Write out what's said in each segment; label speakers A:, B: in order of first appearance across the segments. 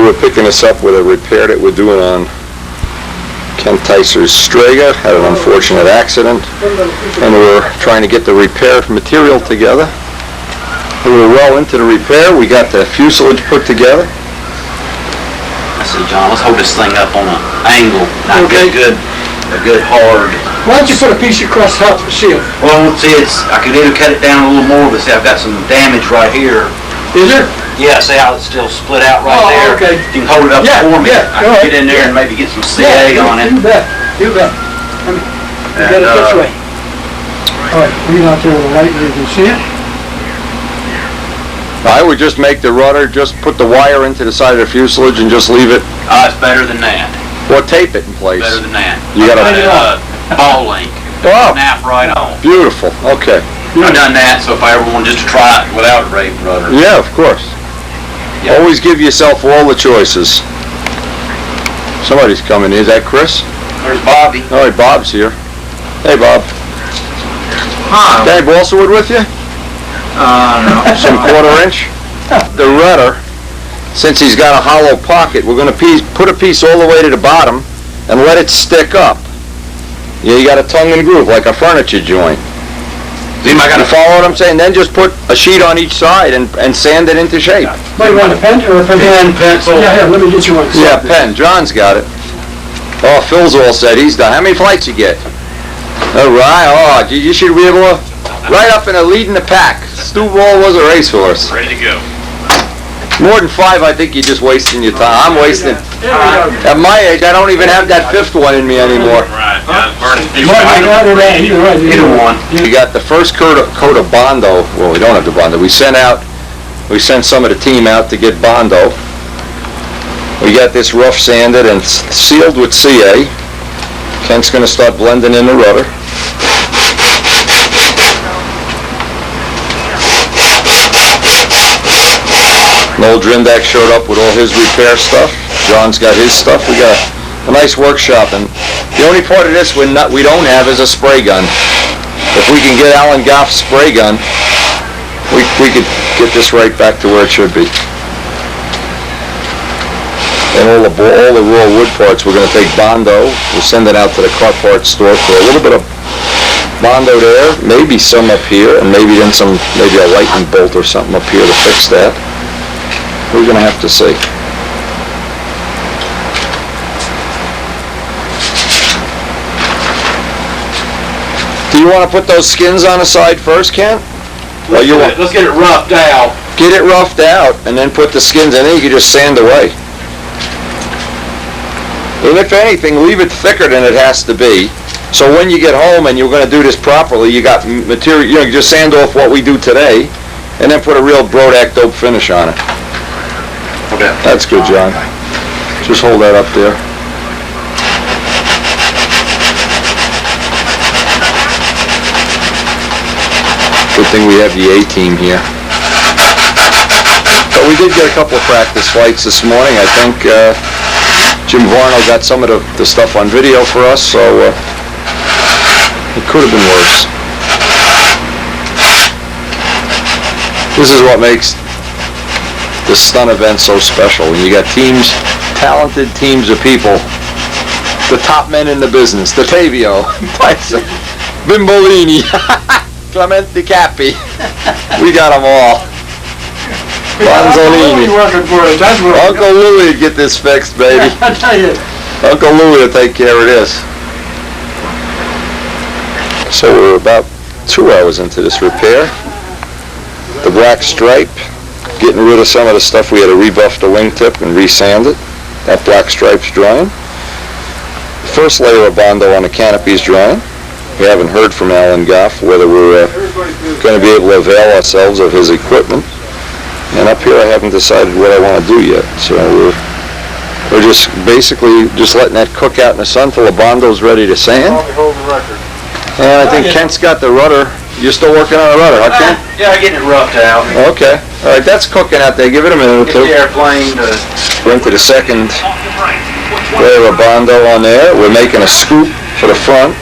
A: we're picking this up with a repair that we're doing on Kent Ticer's Strega. Had an unfortunate accident, and we're trying to get the repair material together. We were well into the repair. We got the fuselage put together.
B: I said, John, let's hold this thing up on an angle, not a good hard.
C: Why don't you put a piece across the top of the shield?
B: Well, see, I could either cut it down a little more, but see, I've got some damage right here.
C: Is there?
B: Yeah, see how it's still split out right there?
C: Okay.
B: You can hold it up for me. I can get in there and maybe get some CA on it.
C: You bet. You bet. Let me get it this way. All right, lean out there with the light where you can see it.
A: I would just make the rudder, just put the wire into the side of the fuselage and just leave it.
B: It's better than that.
A: Or tape it in place.
B: Better than that.
A: You got
B: a ball link.
A: Oh,
B: Snap right on.
A: beautiful. Okay.
B: I've done that, so if I ever want just to try it without a rape rudder.
A: Yeah, of course.
B: Yep.
A: Always give yourself all the choices. Somebody's coming. Is that Chris?
B: There's Bobby.
A: All right, Bob's here. Hey, Bob.
D: Hi.
A: Dave Walserwood with you?
D: No.
A: Some 1/4 inch. The rudder, since he's got a hollow pocket, we're going to put a piece all the way to the bottom and let it stick up. You got a tongue and groove like a furniture joint. You follow what I'm saying? Then just put a sheet on each side and sand it into shape.
C: Might want a pen or a pencil? Yeah, here, let me get you one.
A: Yeah, pen. John's got it. Oh, Phil's all set. He's done. How many flights you get? All right. Oh, you should be able to. Right up in the lead in the pack. Stu Ball was a racehorse.
E: Ready to go.
A: More than 5, I think you're just wasting your time. I'm wasting. At my age, I don't even have that 5th one in me anymore.
E: Right. Yeah, burning
B: Either one.
A: We got the first coat of Bondo. Well, we don't have the Bondo. We sent some of the team out to get Bondo. We got this rough sanded and sealed with CA. Kent's going to start blending in the rudder. Noel Drindak showed up with all his repair stuff. John's got his stuff. We got a nice workshop, and the only part of this we don't have is a spray gun. If we can get Alan Goff's spray gun, we could get this right back to where it should be. And all the raw wood parts, we're going to take Bondo. We'll send it out to the car parts store for a little bit of Bondo there, maybe some up here, and maybe a lightning bolt or something up here to fix that. We're going to have to see. Do you want to put those skins on the side first, Kent?
B: Let's get it roughed out.
A: Get it roughed out, and then put the skins in. Then you can just sand away. And if anything, leave it thicker than it has to be. So when you get home and you're going to do this properly, you got material. You just sand off what we do today, and then put a real Brodak dope finish on it.
B: Okay.
A: That's good, John. Just hold that up there. Good thing we have the A-team here. But we did get a couple of practice flights this morning. I think Jim Varno got some of the stuff on video for us, so it could have been worse. This is what makes the stunt event so special. When you got teams, talented teams of people, the top men in the business, Datavio, Tyson, Bimbolini, Clemente Capi, we got them all. Bonzolini. Uncle Louie would get this fixed, baby.
C: I tell you.
A: Uncle Louie will take care of this. So we're about 2 hours into this repair. The black stripe, getting rid of some of the stuff. We had to rebuff the wingtip and resand it. That black stripe's drying. The first layer of Bondo on the canopy is drying. We haven't heard from Alan Goff whether we're going to be able to avail ourselves of his equipment. And up here I haven't decided what I want to do yet. So we're just basically just letting that cook out in the sun till the Bondo's ready to sand. And I think Kent's got the rudder. You're still working on the rudder, huh, Kent?
B: Yeah, getting it roughed out.
A: Okay. All right, that's cooking out there. Give it a minute or
B: Get
A: two.
B: the airplane to...
A: We're into the second layer of Bondo on there. We're making a scoop for the front.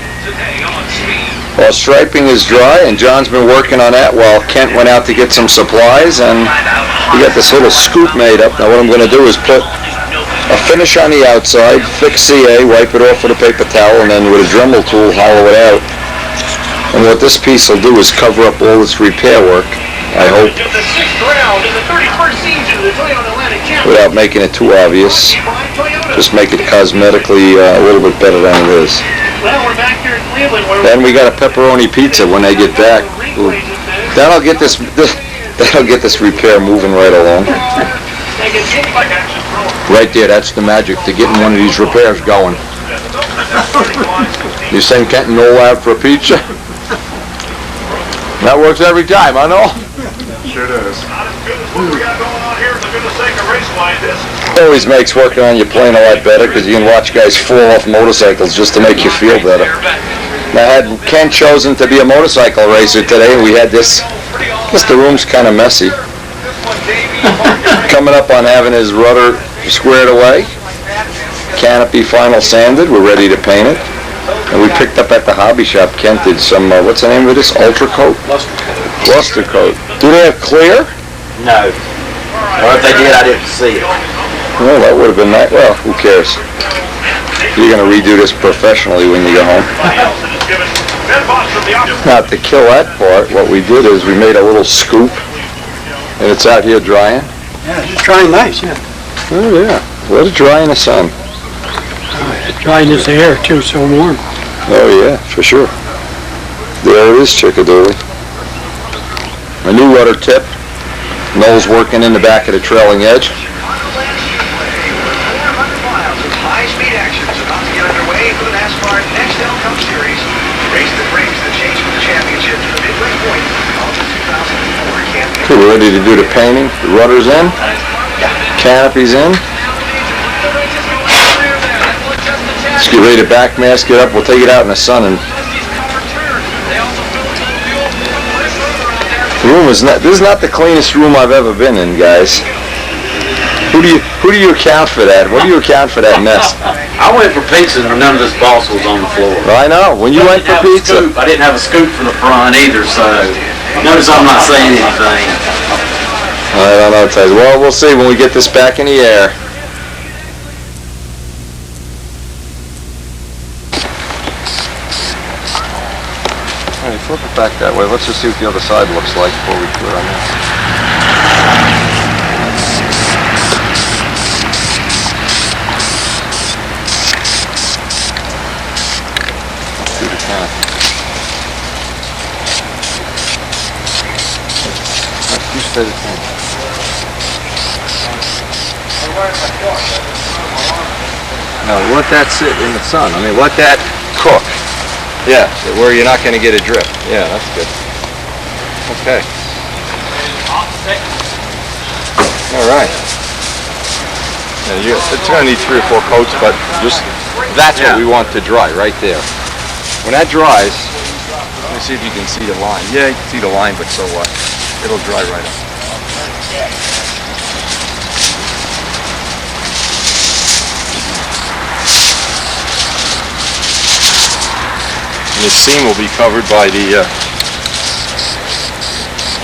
A: While striping is dry, and John's been working on that while Kent went out to get some supplies, and we got this little scoop made up. Now what I'm going to do is put a finish on the outside, fix CA, wipe it off with a paper towel, and then with a Dremel tool, hollow it out. And what this piece will do is cover up all this repair work, I hope, without making it too obvious. Just make it cosmetically a little bit better than it is. Then we got a pepperoni pizza when they get back. Ooh. That'll get this repair moving right along. Right there, that's the magic to getting one of these repairs going. You send Kent and Noel out for a pizza? That works every time, I know.
D: Sure does.
A: Always makes working on your plane a lot better because you can watch guys fall off motorcycles just to make you feel better. I had Kent chosen to be a motorcycle racer today, and we had this. I guess the room's kind of messy. Coming up on having his rudder squared away, canopy final sanded. We're ready to paint it. And we picked up at the hobby shop. Kent did some, what's the name of this? Ultra coat? Luster coat. Do they have clear?
B: No. Or if they did, I didn't see it.
A: Well, that would have been nice. Well, who cares? You're going to redo this professionally when you go home. Now, to kill that part, what we did is we made a little scoop, and it's out here drying.
C: Yeah, it's drying nice, yeah.
A: Oh, yeah. Let it dry in the sun.
C: It's drying this air, too, so warm.
A: Oh, yeah, for sure. There it is, Chickadoodle. A new rudder tip. Noel's working in the back of the trailing edge.
E: High-speed action is about to get underway for the NASCAR Next Outcome Series. Race that brings the chase for the championship to the midway point of the 2004 campaign.
A: Okay, we're ready to do the painting. The rudder's in. Canopy's in. Let's get ready to backmask it up. We'll take it out in the sun and the room is not. This is not the cleanest room I've ever been in, guys. Who do you account for that? What do you account for that mess?
B: I went for pizza and none of this boss was on the floor.
A: Well, I know. When you went for pizza,
B: I didn't have a scoop from the front either, so notice I'm not saying anything.
A: I don't know. Well, we'll see when we get this back in the air. All right, flip it back that way. Let's just see what the other side looks like before we put it on this. You stay the same. Now let that sit in the sun. I mean, let that cook. Yeah, where you're not going to get a drip. Yeah, that's good. Okay. All right. Now it's going to need 3 or 4 coats, but just that's what we want to dry right there. When that dries, let me see if you can see the line. Yeah, you can see the line, but so what? It'll dry right up. And the seam will be covered by the.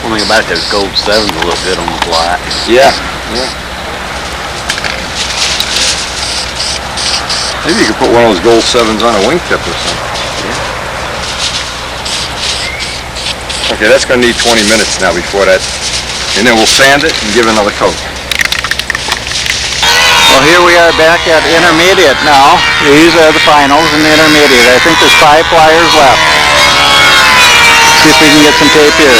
B: One thing about those gold 7s a little bit on the black.
A: Yeah. Maybe you could put one of those gold 7s on a wingtip or something. Okay, that's going to need 20 minutes now before that. And then we'll sand it and give it another coat.
F: Well, here we are back at intermediate now. These are the finals and the intermediate. I think there's 5 pliers left. See if we can get some tape here.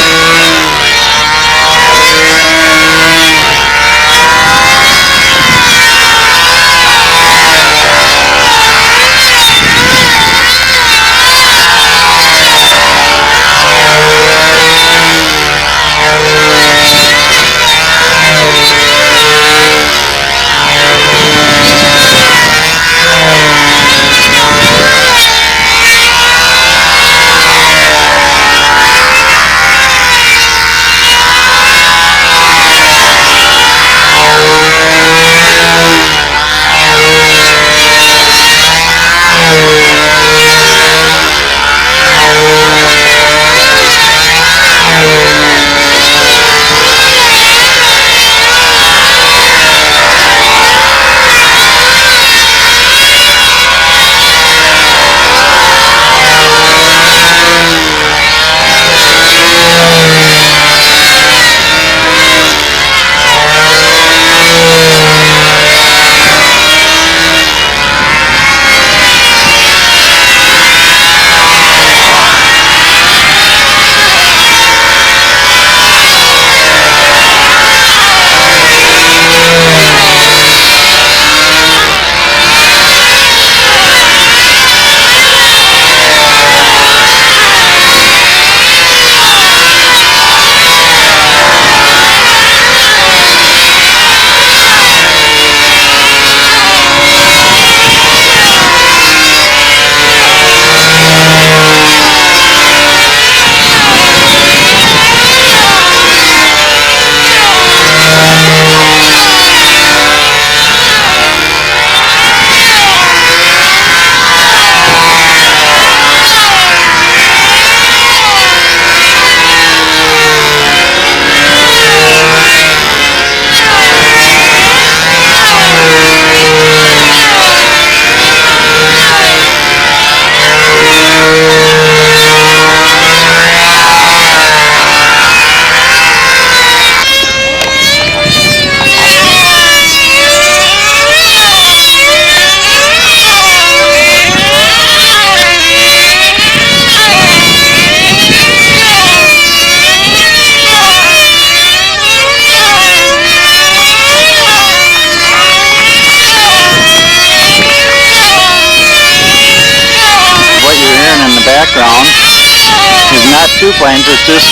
F: not two planes, it's just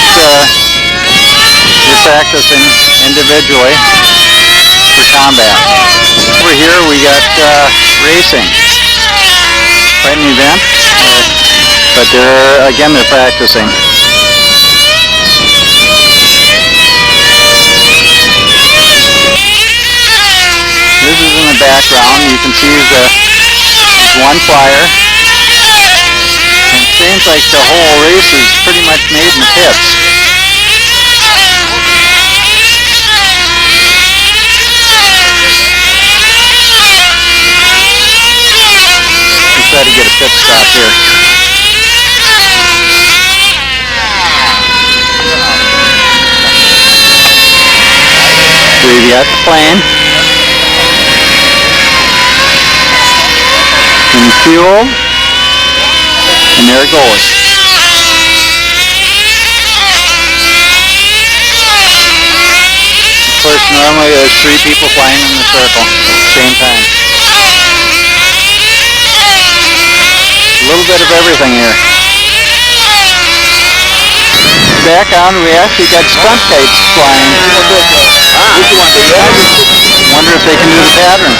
F: you're practicing individually for combat. Over here we got racing. Quite an event, but they're practicing. This is in the background. You can see there's one flyer. And it seems like the whole race is pretty much made in the pits. Let's try to get a pit stop here. We've got the plane. And fuel, and there it goes. Of course, normally there's 3 people flying in the circle at the same time. A little bit of everything here. Back on, we actually got stunt kites flying. Wonder if they can do the pattern.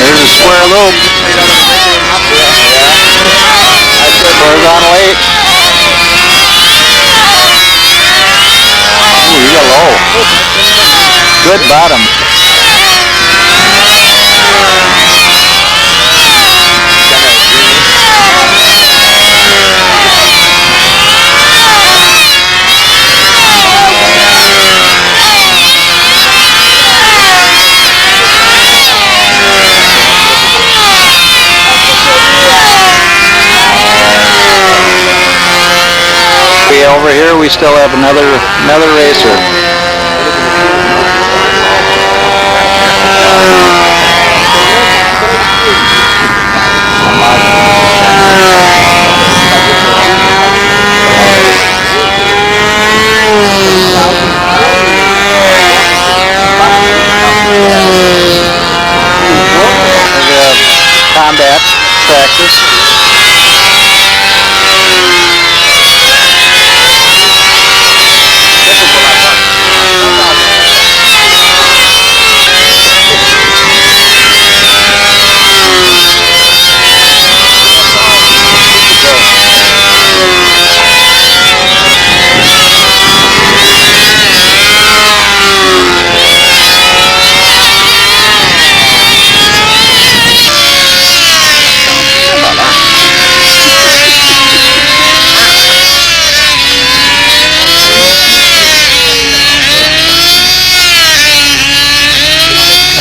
F: There's a square loop. Horizontal 8. Ooh, you got low. Good bottom. Over here we still have another racer. Combat practice.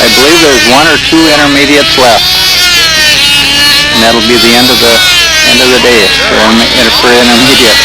F: I believe there's 1 or 2 intermediates left, and that'll be the end of the day for intermediate.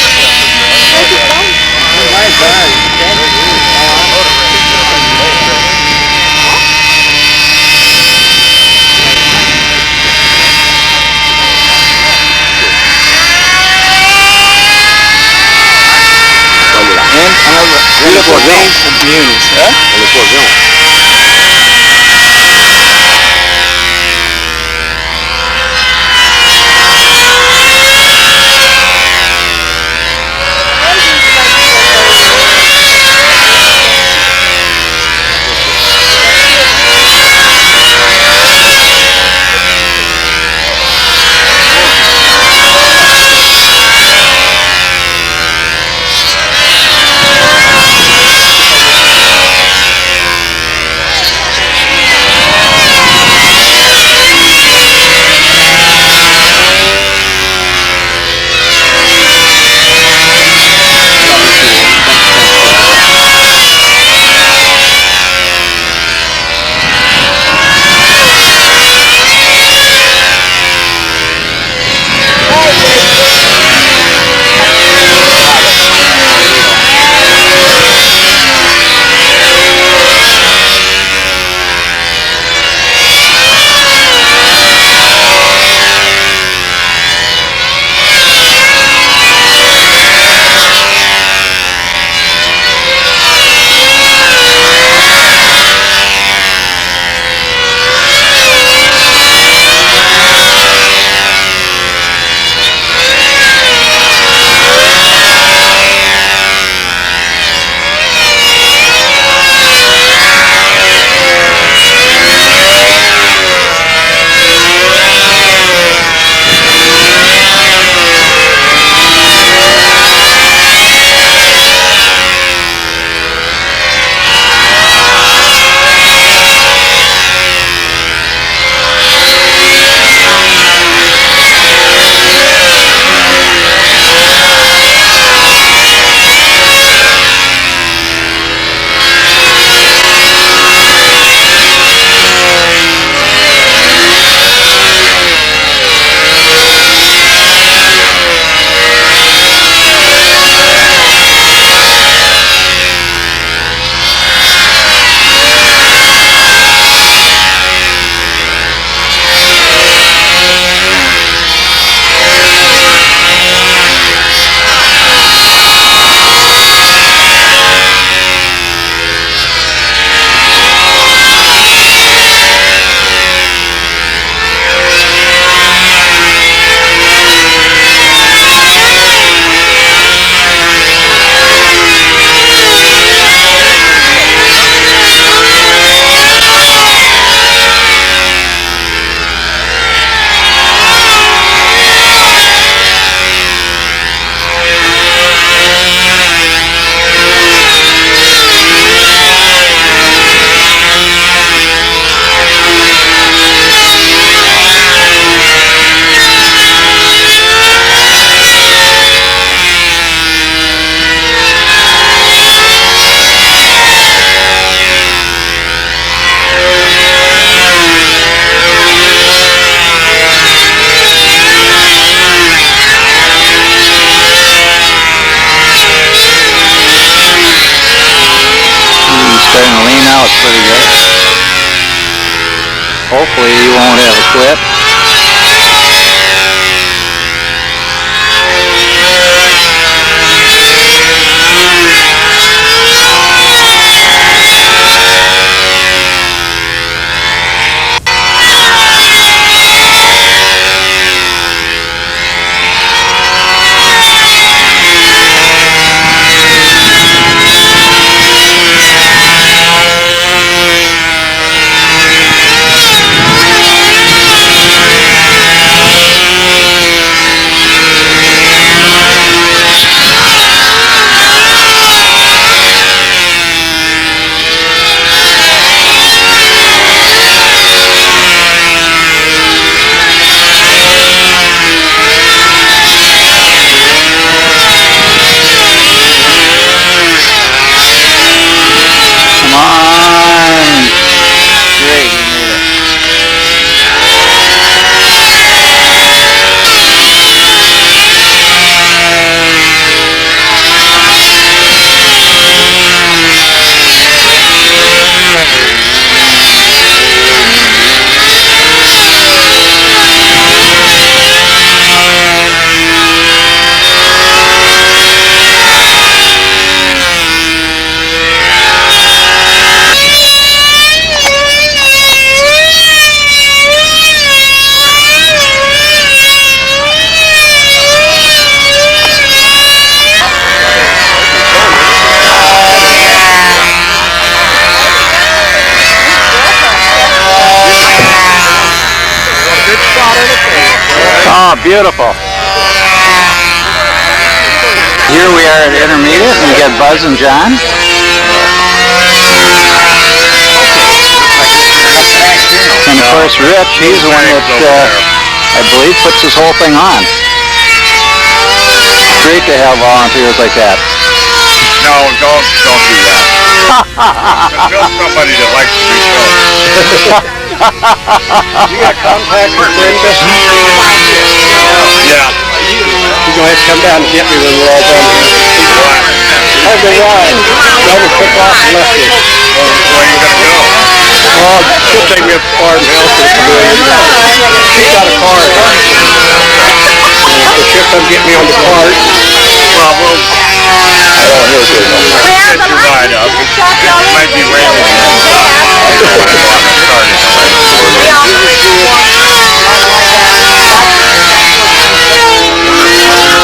F: Hopefully he won't have a quit. Oh, beautiful. Here we are at intermediate, and we got Buzz and John. And of course, Rich, he's the one that I believe puts this whole thing on. Great to have volunteers like that.
D: No, don't do that. Build somebody that likes to be built.
C: You got contact with Brenda?
D: Yeah.
C: You're going to have to come down and get me when we're all done here. How's the ride? Double took off and left you.
D: Where are you going to go?
C: Oh, she'll take me up to Farmhouse for a million. She's got a cart. So she'll come get me on the cart.
D: Well, he'll get your ride up. It might be raining.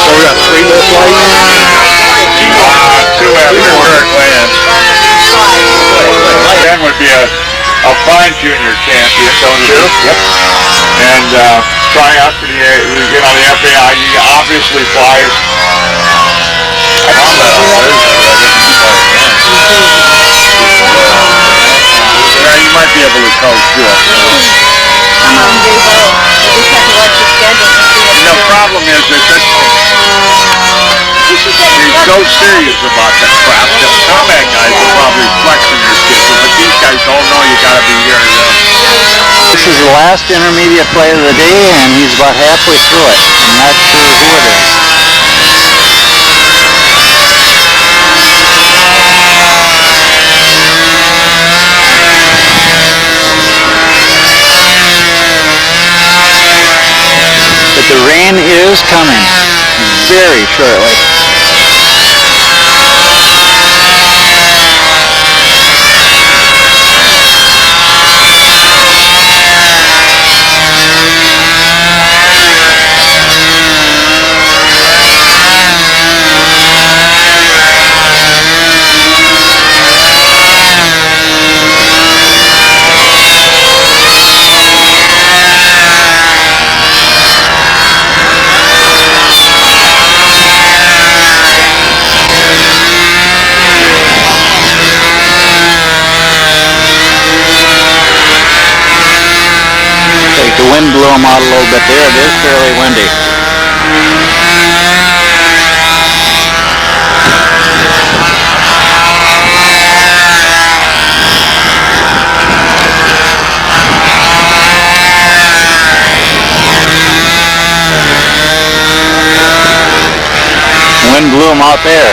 C: So we got 3 more flights?
D: 2 after Kurt lands. Ben would be a fine junior champion, don't you?
C: Yep.
D: And try out for the FAI. He obviously flies. I found that on Thursday, but I didn't fly again. Yeah, you might be able to coach too. The problem is that he's so serious about that crap that combat guys are probably flexing their schedule, but these guys don't know you gotta be here to them.
F: This is the last intermediate play of the day, and he's about halfway through it. I'm not sure who it is. But the rain is coming very shortly. The wind blew them out a little bit there. It is fairly windy. The wind blew them out there.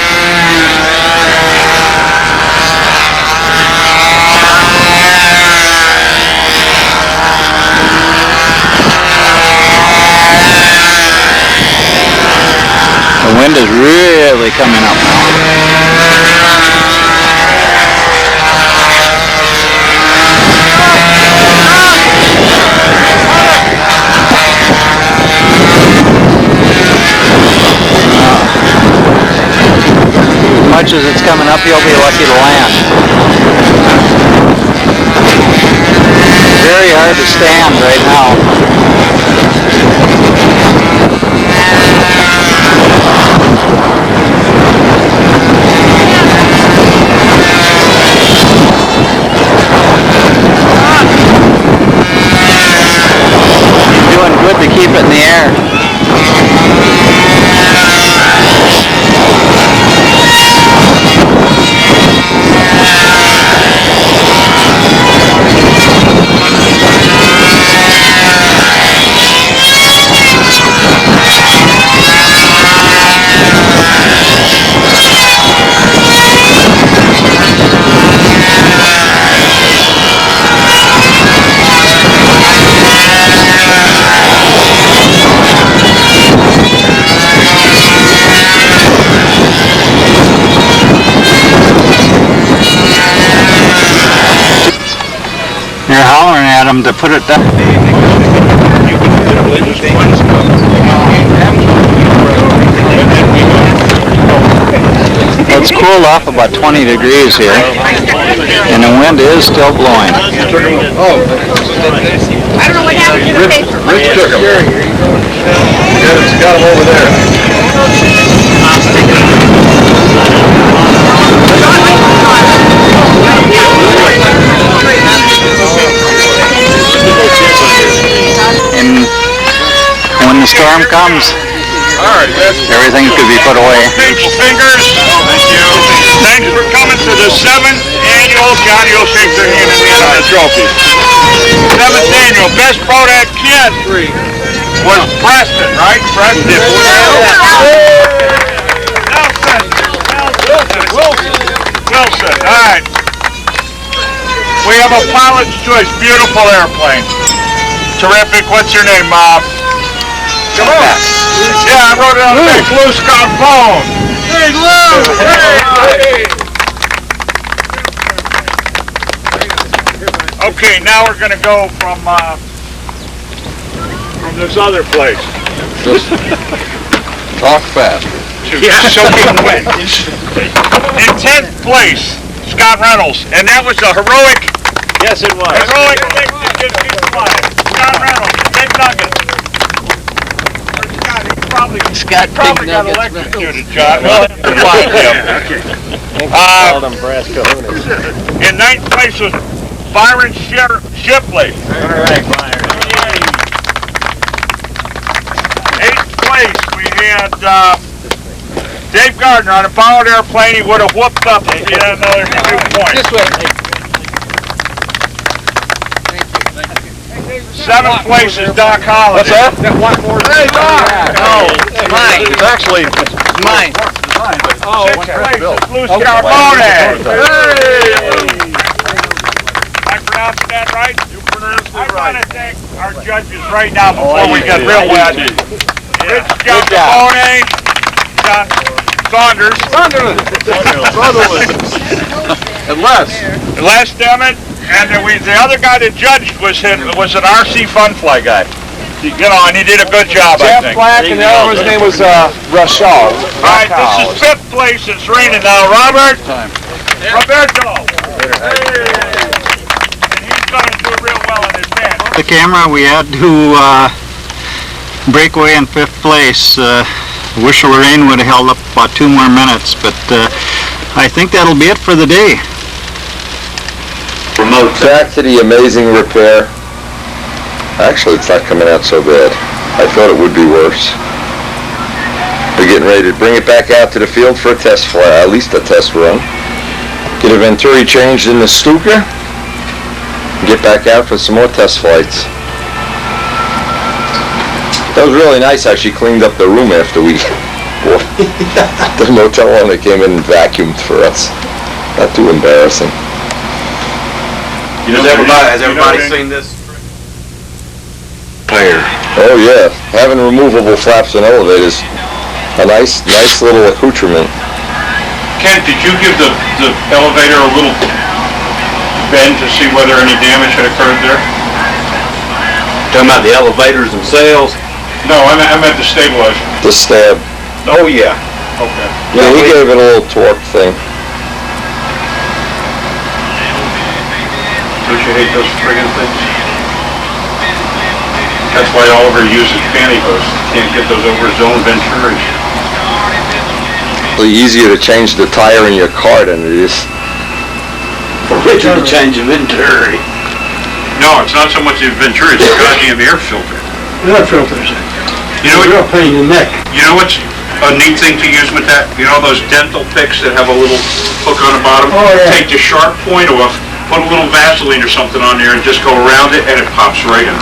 F: Wind is really coming up now. As much as it's coming up, you'll be lucky to land. Very hard to stand right now. You're doing good to keep it in the air. You're hollering at them to put it down. It's cooled off about 20 degrees here, and the wind is still blowing.
D: Oh.
G: I don't know what happened to the paper.
D: Rich took him. Got him over there.
F: And when the storm comes, everything could be put away.
D: Fingers. Thank you. Thanks for coming to the 7th annual Johnny will shake their hand in the end of the trophy. 7th annual. Best pro that kid was Preston, right? Preston. Wilson. All right. We have a pilot's choice. Beautiful airplane. Terrific. What's your name, Bob? Come on. Yeah, I wrote it on the back. Lou Scarpone. Hey, Lou! Hey! Okay, now we're going to go from this other place.
A: Talk fast.
D: Yeah, soaking wet. In 10th place, Scott Reynolds, and that was a heroic.
B: Yes, it was.
D: Heroic. Scott Reynolds, big nugget. Scott probably got electrocuted, John. In 9th place was Byron Shipley.
B: All right, Byron.
D: 8th place we had Dave Gardner on a powered airplane. He would have whooped up if he had another 2 points.
C: This way.
D: 7th place is Doc Holliday.
C: What's that? One more.
D: Hey, Doc!
B: Oh, mine.
A: It's actually
B: Mine.
C: Oh,
D: 6th place is Lou Scarpone. Hey! I pronounced that right? You pronounced it right. I want to thank our judges right now before we get real wet. Rich Scarpone, John Saunders.
A: and less.
D: Les Demmett, and the other guy that judged was an RC Funfly guy. You know, and he did a good job, I think.
A: Jeff Black, and the other one's name was Rashal.
D: All right, this is 5th place. It's raining now. Robert. Roberto. And he's going to do real well in his band.
F: The camera, we had to break away in 5th place. Wish Lorraine would have held up about 2 more minutes, but I think that'll be it for the day.
B: Remote.
A: Back to the amazing repair. Actually, it's not coming out so bad. I thought it would be worse. We're getting ready to bring it back out to the field for a test flight, at least a test run. Get a Venturi changed in the Stuka. Get back out for some more test flights. That was really nice how she cleaned up the room after we... the motel owner came in and vacuumed for us. Not too embarrassing.
B: Has everybody seen this?
A: Oh yeah, having removable flaps in elevators A nice little accoutrement.
D: Kent, did you give the elevator a little bend to see whether any damage had occurred there?
B: Talking about the elevators themselves?
D: No, I meant the stabilizer.
A: The stab.
B: Oh, yeah.
D: Okay.
A: Yeah, we gave it a little torque thing.
D: Don't you hate those friggin' things? That's why Oliver uses pantyhose. Can't get those over his own Venturis.
A: It's easier to change the tire in your car than it is.
B: Richard to change a Venturi.
D: No, it's not so much the Venturi, it's the goddamn air filter.
C: Air filters.
D: You know,
C: Real pain in the neck.
D: you know what's a neat thing to use with that? You know those dental picks that have a little hook on the bottom?
C: Oh, yeah.
D: Take the sharp point off, put a little Vaseline or something on there and just go around it and it pops right in.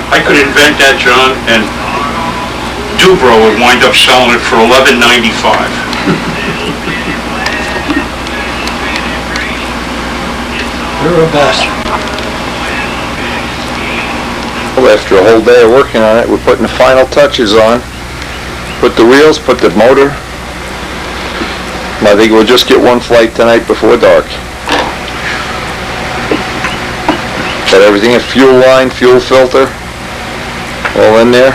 D: I could invent that, John, and Dubro would wind up selling it for $11.95.
C: You're a bastard.
A: Well, after a whole day of working on it, we're putting the final touches on. Put the wheels, put the motor. I think we'll just get one flight tonight before dark. Got everything, a fuel line, fuel filter, all in there.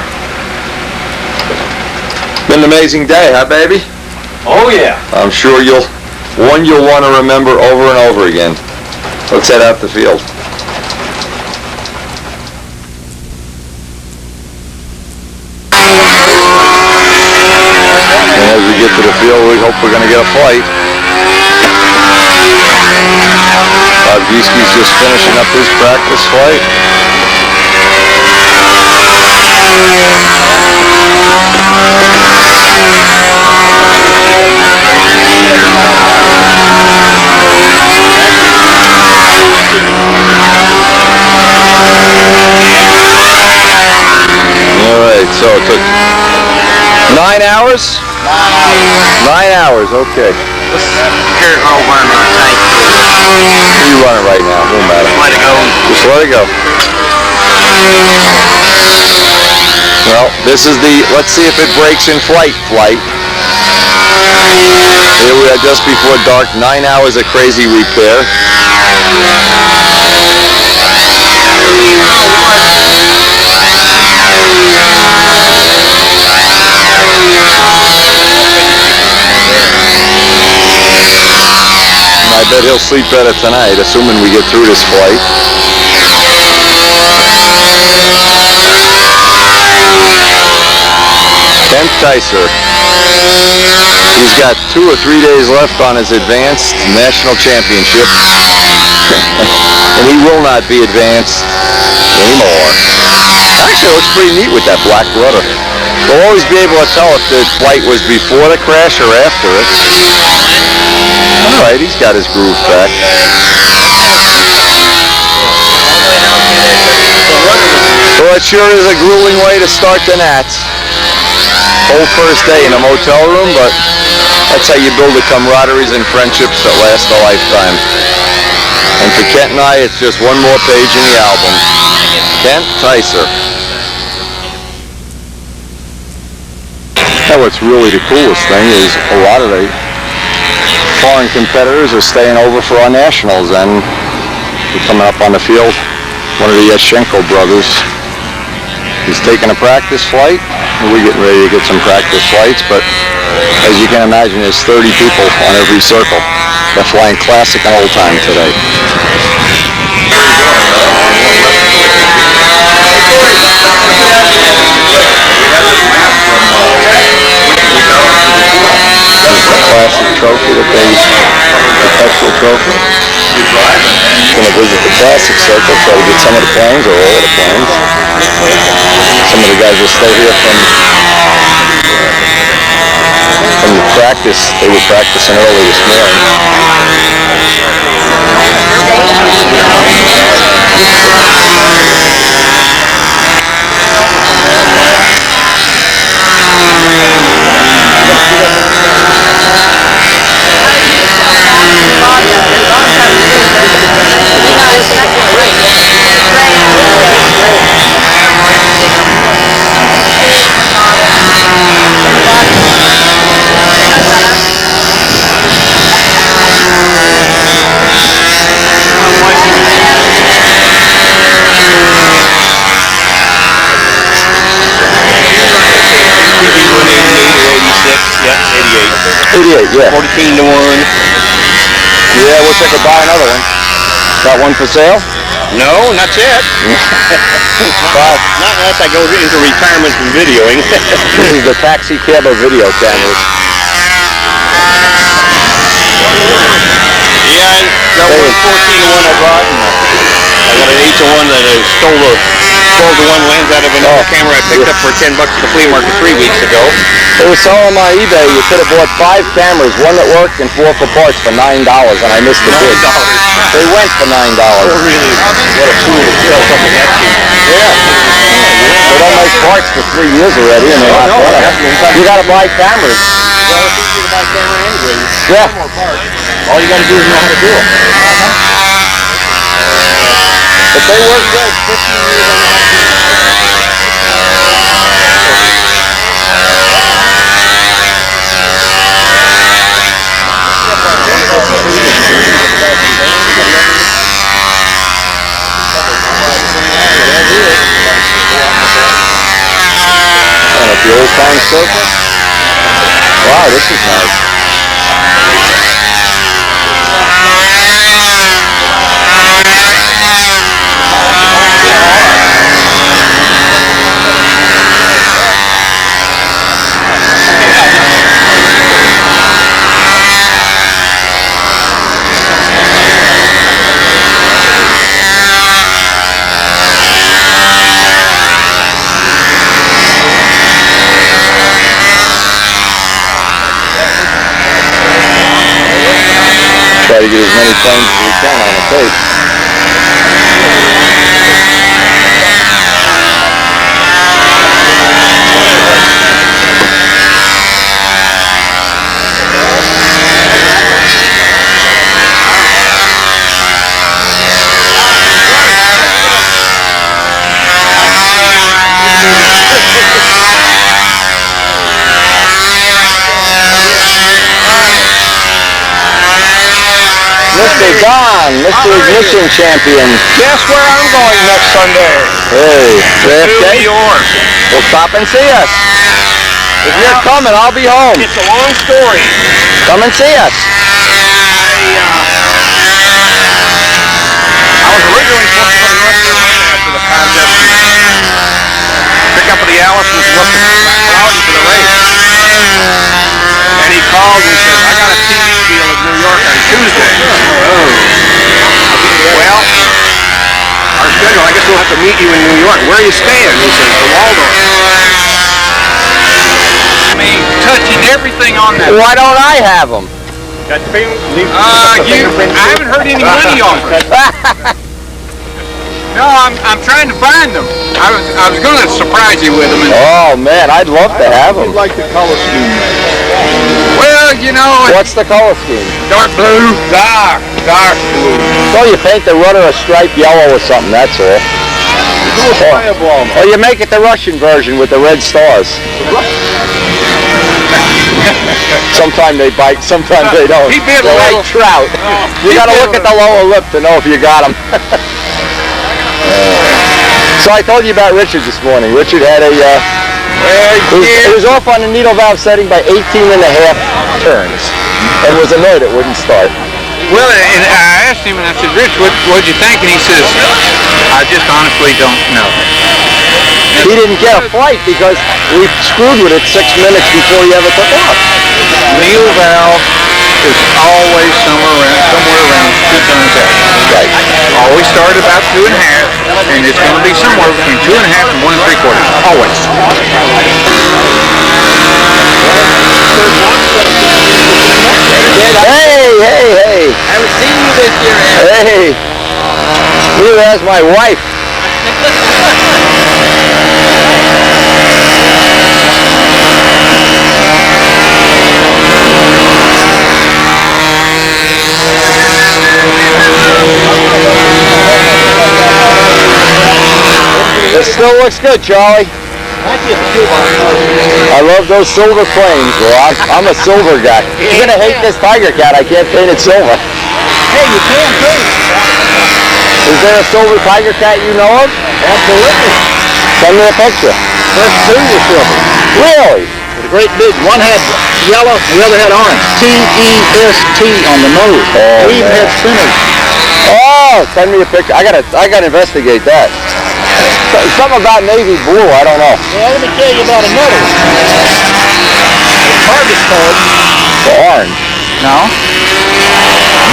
A: Been an amazing day, huh, baby?
B: Oh, yeah.
A: I'm sure you'll want to remember over and over again. Let's head out the field. And as we get to the field, we hope we're going to get a flight. Bobgiski's just finishing up his practice flight. Alright, so it took 9 hours? 9 hours, okay.
B: Here's all one on the tank.
A: You run it right now, won't matter.
B: Let it go.
A: Just let it go. Well, this is the, let's see if it breaks in flight. Here we are just before dark, 9 hours of crazy repair. I bet he'll sleep better tonight, assuming we get through this flight. Kent Kaiser. He's got 2 or 3 days left on his advanced national championship. And he will not be advanced anymore. Actually, it looks pretty neat with that black rudder. We'll always be able to tell if the flight was before the crash or after it. Alright, he's got his groove back. Well, it sure is a grueling way to start the NATS. Whole first day in a motel room, but that's how you build the camaraderies and friendships that last a lifetime. And for Kent and I, it's just one more page in the album. Kent Kaiser. Now what's really the coolest thing is a lot of the foreign competitors are staying over for our nationals, and we're coming up on the field. One of the Yashchenko brothers is taking a practice flight. We're getting ready to get some practice flights, but as you can imagine, there's 30 people on every circle. They're flying classic and old time today. Classic trophy that they, the perpetual trophy. Going to visit the classic circle, try to get some of the planes or all of the planes. Some of the guys are still here from the practice. They were practicing early this morning. 88, yeah.
F: 14 to 1.
A: Yeah, I wish I could buy another one. Got one for sale?
F: No, not yet.
A: Well,
F: Not unless I go into retirement from videoing.
A: this is the taxi cab of video cameras.
F: Yeah, I got one 14 to 1 I bought. And I got an 8 to 1 that I stole the 12 to 1 lens out of another camera I picked up for $10 at the flea market 3 weeks ago.
A: They were selling on eBay. You could have bought 5 cameras, one that worked and 4 for parts for $9, and I missed the bid. They went for $9.
F: Oh, really? What a fool to sell something that cheap.
A: Yeah. They don't make parts for 3 years already, and they're not better. You gotta buy cameras.
F: Well, it's easy to buy camera anyway.
A: Yeah.
F: All you gotta do is know how to do it.
A: But they work good. 15 years on the the old time circle. Wow, this is nice. Try to get as many planes as we can on the tape. Mr. Don, Mr. Ignition Champion.
D: Guess where I'm going next Sunday?
A: Hey, JFK?
D: New York.
A: Well, stop and see us. If you're coming, I'll be home.
D: It's a long story.
A: Come and see us.
D: I was originally supposed to go to North Carolina after the contest. Pick up the Allisons and look at Cloudy for the race. And he called and said, I got a TV deal in New York on Tuesday. Well, our schedule, I guess we'll have to meet you in New York. Where are you staying? He says, the Waldorf. I mean, touching everything on that.
A: Why don't I have them?
D: I haven't heard any money on it. No, I'm trying to find them. I was going to surprise you with them.
A: Oh man, I'd love to have them.
D: Like the color scheme. Well, you know,
A: What's the color scheme?
D: dark blue, dark blue.
A: So you paint the rudder a stripe yellow or something, that's all. Or you make it the Russian version with the red stars. Sometimes they bite, sometimes they don't.
D: He bit a
A: They're
D: little.
A: like trout. You gotta look at the lower lip to know if you got them. So I told you about Richard this morning. Richard had it was off on the needle valve setting by 18 and a half turns and was annoyed it wouldn't start.
D: Well, and I asked him, and I said, Rich, what'd you think? And he says, I just honestly don't know.
A: He didn't get a flight because we screwed with it 6 minutes before he ever took off.
D: Needle valve is always somewhere around 2 tons out.
A: Right.
D: Always start about 2 and a half, and it's going to be somewhere between 2 and a half and 1 3/4. Always.
A: Hey!
F: I haven't seen you this year, Ed.
A: Hey! Neither has my wife. It still looks good, Charlie. I love those silver planes. Well, I'm a silver guy. You're gonna hate this Tiger Cat. I can't paint it silver.
C: Hey, you can too.
A: Is there a silver Tiger Cat you know of?
C: Absolutely.
A: Send me a picture.
C: First two were silver.
A: Really?
C: With a great big, one had
F: yellow, the other had orange. T-E-S-T on the nose.
A: Oh,
F: We even
A: man.
F: had spinners.
A: Oh, send me a picture. I gotta investigate that. Something about navy blue, I don't know.
F: Well, let me tell you about another one. The target code.
A: The orange.
F: No.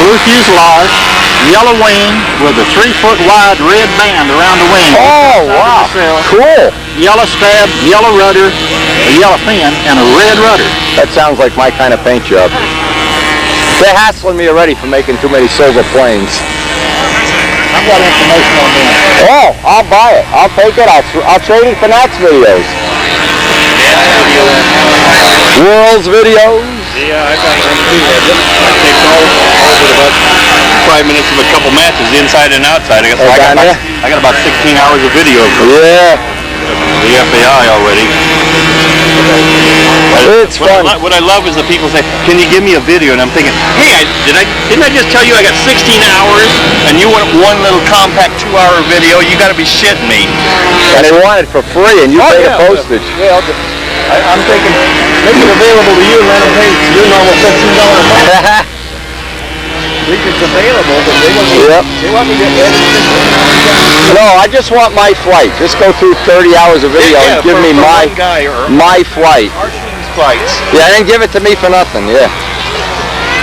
F: Blue fuselage, yellow wing with a 3-foot wide red band around the wing.
A: Oh, wow. Cool.
F: Yellow stab, yellow rudder, a yellow fin, and a red rudder.
A: That sounds like my kind of paint job. They're hassling me already for making too many silver planes.
F: I've got information on that.
A: Oh, I'll buy it. I'll take it. I'll trade it for NATS videos. World's videos.
D: Yeah, I got one too. I taped all over about 5 minutes of a couple matches, inside and outside. I got about 16 hours of video of
A: Yeah.
D: the FAI already.
A: It's fun.
D: What I love is the people say, "Can you give me a video?" And I'm thinking, "Hey, didn't I just tell you I got 16 hours and you want one little compact 2-hour video? You got to be shitting me."
A: And they want it for free, and you pay the postage.
F: Well, I'm thinking, make it available to you and let them pay your normal $15 a month. It's available, but they want me to edit it.
A: No, I just want my flight. Just go through 30 hours of video and give me my flight.
D: Flights.
A: Yeah, and then give it to me for nothing. Yeah.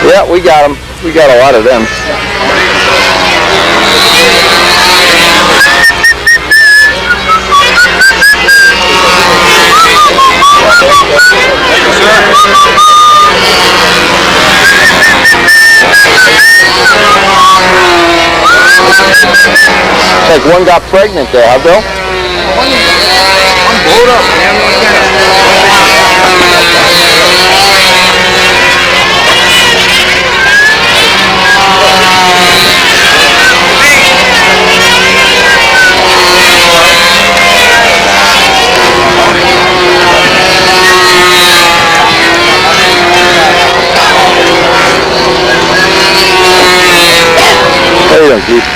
A: Yeah, we got them. We got a lot of them. Like one got pregnant there, huh, Bill?
F: One blowed up, man.
A: How you doing, Keith?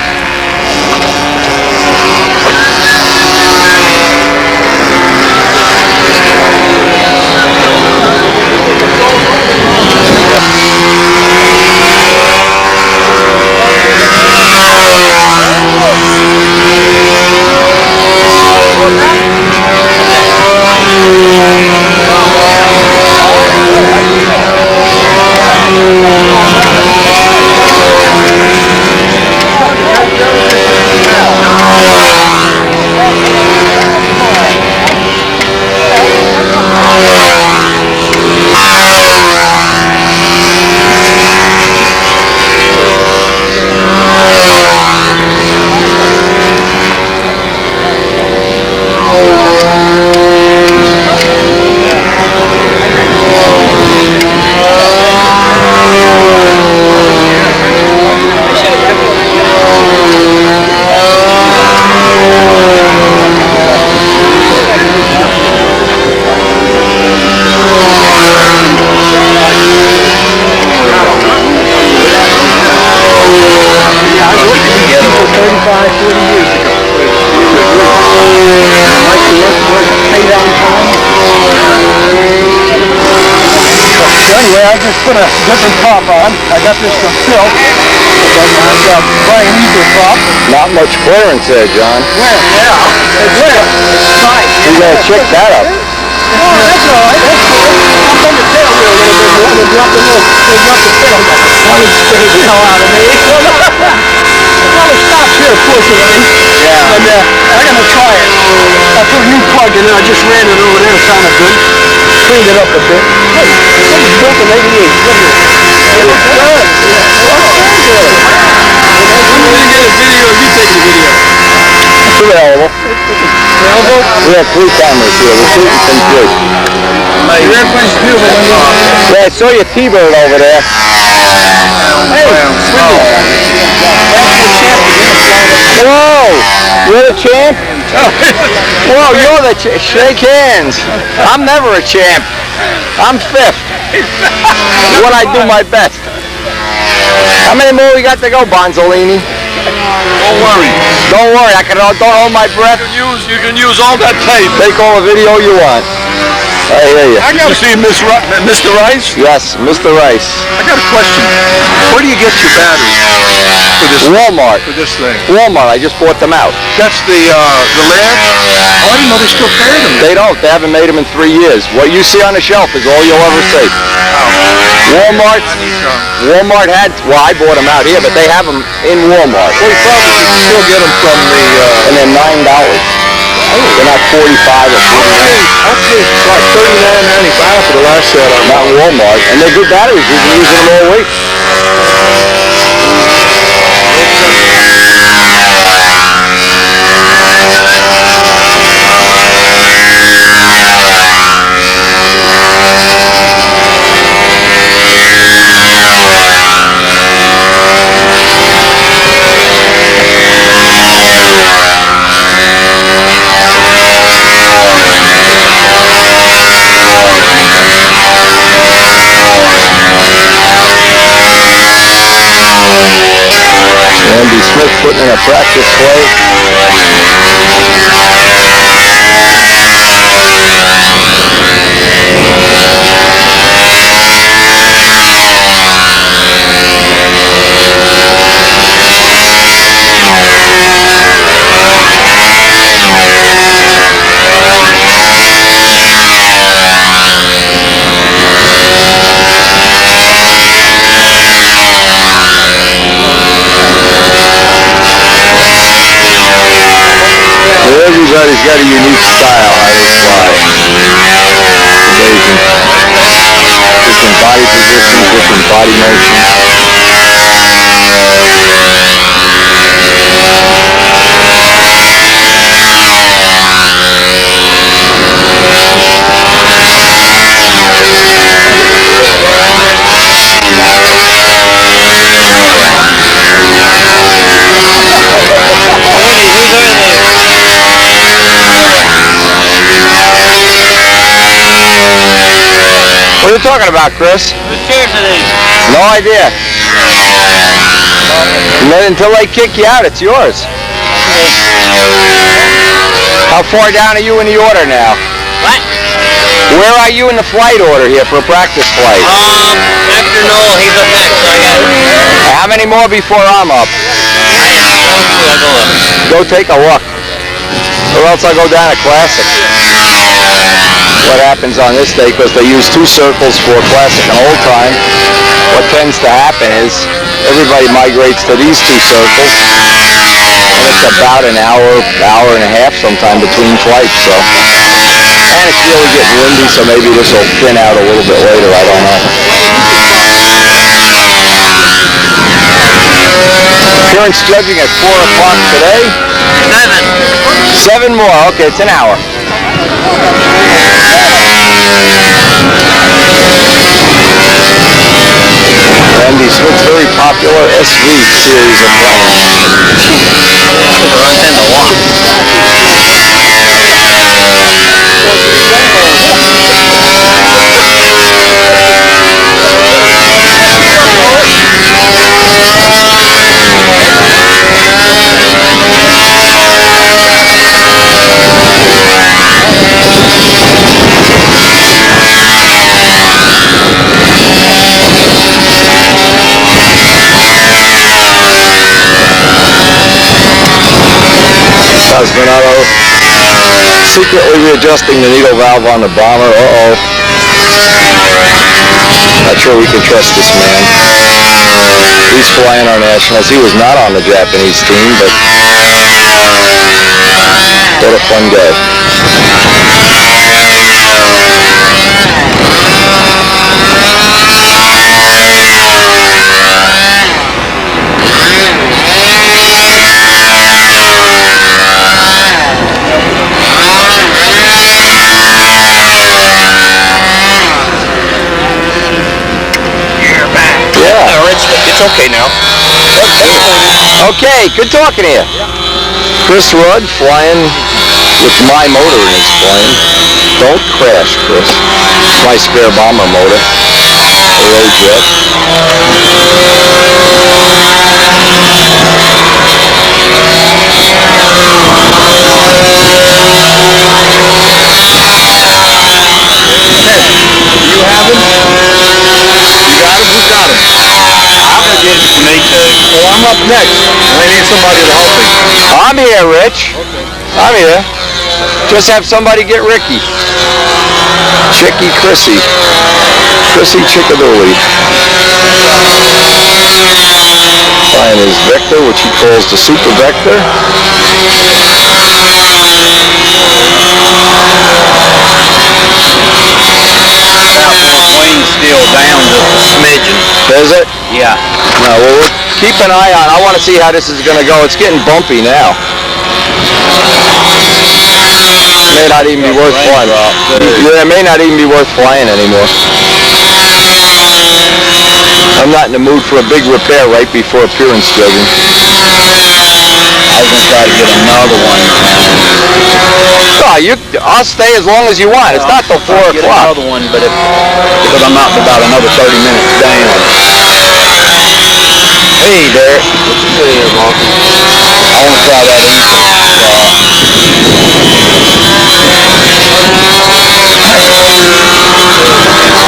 C: Anyway, I just put a different top on. I got this from Phil. I've got Brian Eager top.
A: Not much clearance there, John.
C: Where? Yeah. It's where? Right.
A: You gotta check that up.
C: Oh, that's all right. That's cool. I'll bend the tail here a little bit more. We'll drop the tail. Probably scared the hell out of me. Probably stops here, fortunately. Yeah. And I'm gonna try it. I put a new plug in there. I just ran it over there. It sounded good. Cleaned it up a bit. Hey, this is built in 88. Look at it. It looks good. Yeah. It looks very good. When are we gonna get a video of you taking a video?
A: It's available.
C: Available?
A: We have 3 cameras here. We're shooting from 3.
C: Your airplane's beautiful.
A: Yeah, I saw your T-bird over there.
C: Hey,
A: Whoa! You're the champ? Whoa, you're the champ. Shake hands. I'm never a champ. I'm 5th. When I do my best. How many more we got to go, Bonzolini?
D: Don't worry.
A: Don't worry, don't hold my breath.
D: You can use all that tape.
A: Take all the video you want. I hear you.
F: I gotta see Mr. Rice.
A: Yes, Mr. Rice.
F: I got a question. Where do you get your batteries for this?
A: Walmart.
F: For this thing.
A: Walmart. I just bought them out.
F: That's the lab? Oh, I didn't know they still carry them.
A: They don't. They haven't made them in 3 years. What you see on the shelf is all you'll ever see. Walmart had, well, I bought them out here, but they have them in Walmart.
F: Well, you probably can still get them from the...
A: And they're $9. They're not 45 or 40.
F: I paid like $39.95 for the last set.
A: Not in Walmart. And they're good batteries. We've been using them all week. Andy Smith putting in a practice play. Everybody's got a unique style how they fly. It's amazing. Different body positions, different body motions. What are you talking about, Chris?
C: The chairs are these.
A: No idea. Until they kick you out, it's yours. How far down are you in the order now?
C: What?
A: Where are you in the flight order here for a practice flight?
C: After Noel, he's up next, so I got it.
A: How many more before I'm up? Go take a look. Or else I'll go down to Classic. What happens on this day, because they use 2 circles for Classic and Old Time, what tends to happen is everybody migrates to these 2 circles, and it's about an hour and a half sometime between flights, so. And it's really getting windy, so maybe this will thin out a little bit later, I don't know. Appearance judging at 4 o'clock today? 7 more, okay, it's an hour. Andy Smith's very popular SV series of planes.
C: Runs into one.
A: Cosmonato secretly readjusting the needle valve on the bomber. Uh-oh. Not sure we can trust this man. He's flying our nationals. He was not on the Japanese team, but what a fun day.
F: It's okay now.
A: Okay, good talking to you. Chris Rudd flying with my motor in his plane. Don't crash, Chris. It's my spare bomber motor. Aerojet.
F: Me too.
C: Well, I'm up next. I need somebody to help me.
A: I'm here, Rich. I'm here. Just have somebody get Ricky. Chrissy Chickadooley. Flying his Vector, which he calls the Super Vector.
B: Wing's still down just a smidgen.
A: Is it?
B: Yeah.
A: No, well, we'll keep an eye on it. I want to see how this is going to go. It's getting bumpy now. May not even be worth flying. Yeah, it may not even be worth flying anymore. I'm not in the mood for a big repair right before appearance judging.
B: I was going to try to get another one.
A: Oh, I'll stay as long as you want. It's not till 4 o'clock.
B: Get another one, but because I'm out about another 30 minutes down.
A: Hey, Derek.
B: Hey, Mark. I want to try that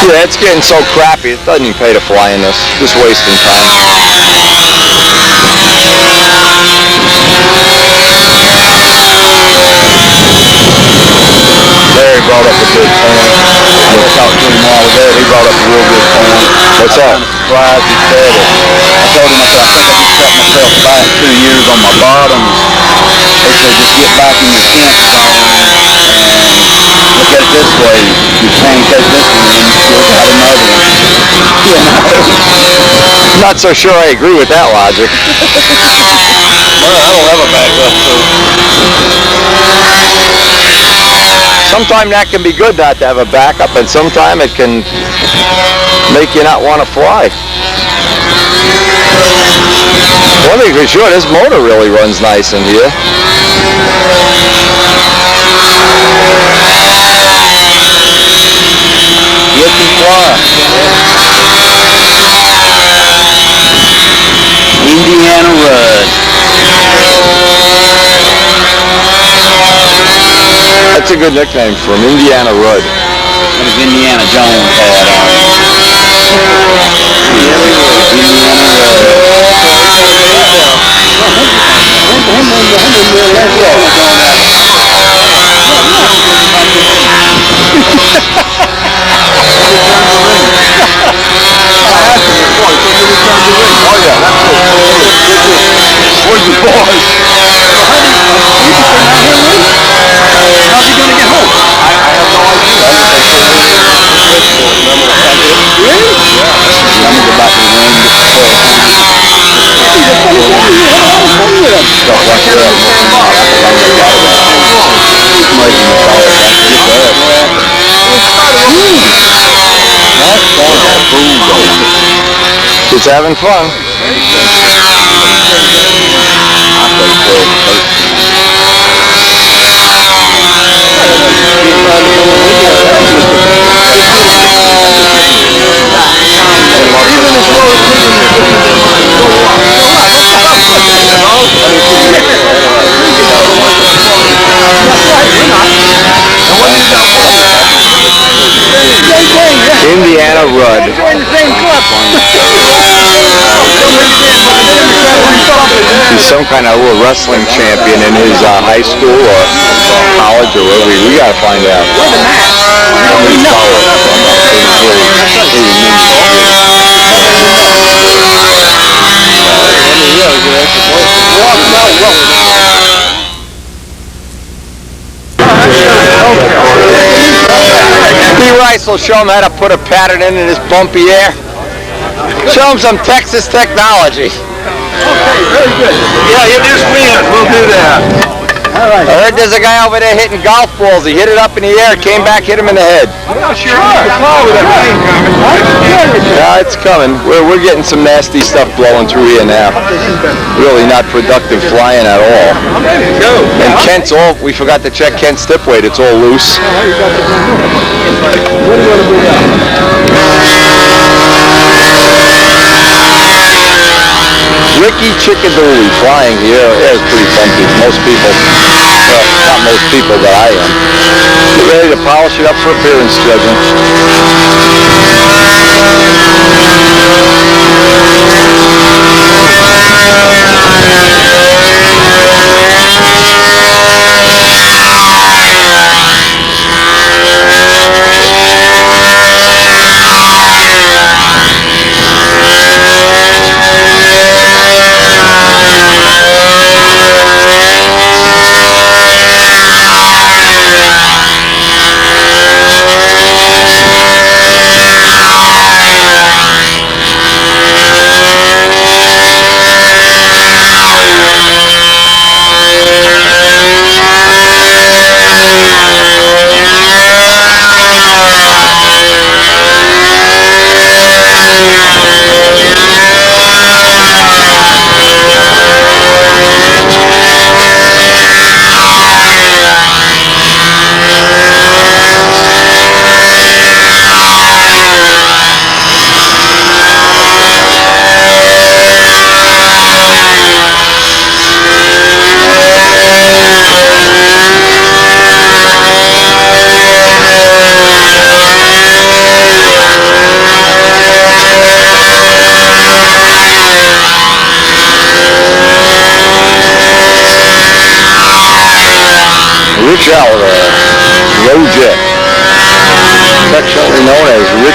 A: Yeah, it's getting so crappy. It doesn't even pay to fly in this. Just wasting time.
B: Larry brought up a good point. I was talking to him while I was there. He brought up a real good point.
A: What's that?
B: I'm surprised he said it. I told him, I said, I think I just set myself back 2 years on my bottoms. He said, just get back in your camp zone and look at it this way. You can't take this one in, you still got another one. You know?
A: Not so sure I agree with that logic.
F: Well, I don't have a backup, so.
A: Sometimes that can be good not to have a backup, and sometimes it can make you not want to fly. One thing for sure, this motor really runs nice in here.
B: You can fly. Indiana Rudd.
A: That's a good nickname for him, Indiana Rudd.
B: What does Indiana Jones had on it?
A: He's having fun. Indiana Rudd. He's some kind of little wrestling champion in his high school or college or wherever. We gotta find out. Rice will show him how to put a pattern in this bumpy air. Show him some Texas technology.
C: Okay, very good.
F: Yeah, you just win. We'll do that.
C: All right.
A: I heard there's a guy over there hitting golf balls. He hit it up in the air, came back, hit him in the head.
F: Yeah, sure. With that rain coming.
A: Yeah, it's coming. We're getting some nasty stuff blowing through here now. Really not productive flying at all.
F: I'm ready to go.
A: And Kent's all, we forgot to check Kent's tip weight. It's all loose.
C: What do you want to bring up?
A: Ricky Chickadooley flying here. Yeah, it's pretty bumpy. Most people, well, not most people, but I am. Get ready to polish it up for appearance judging.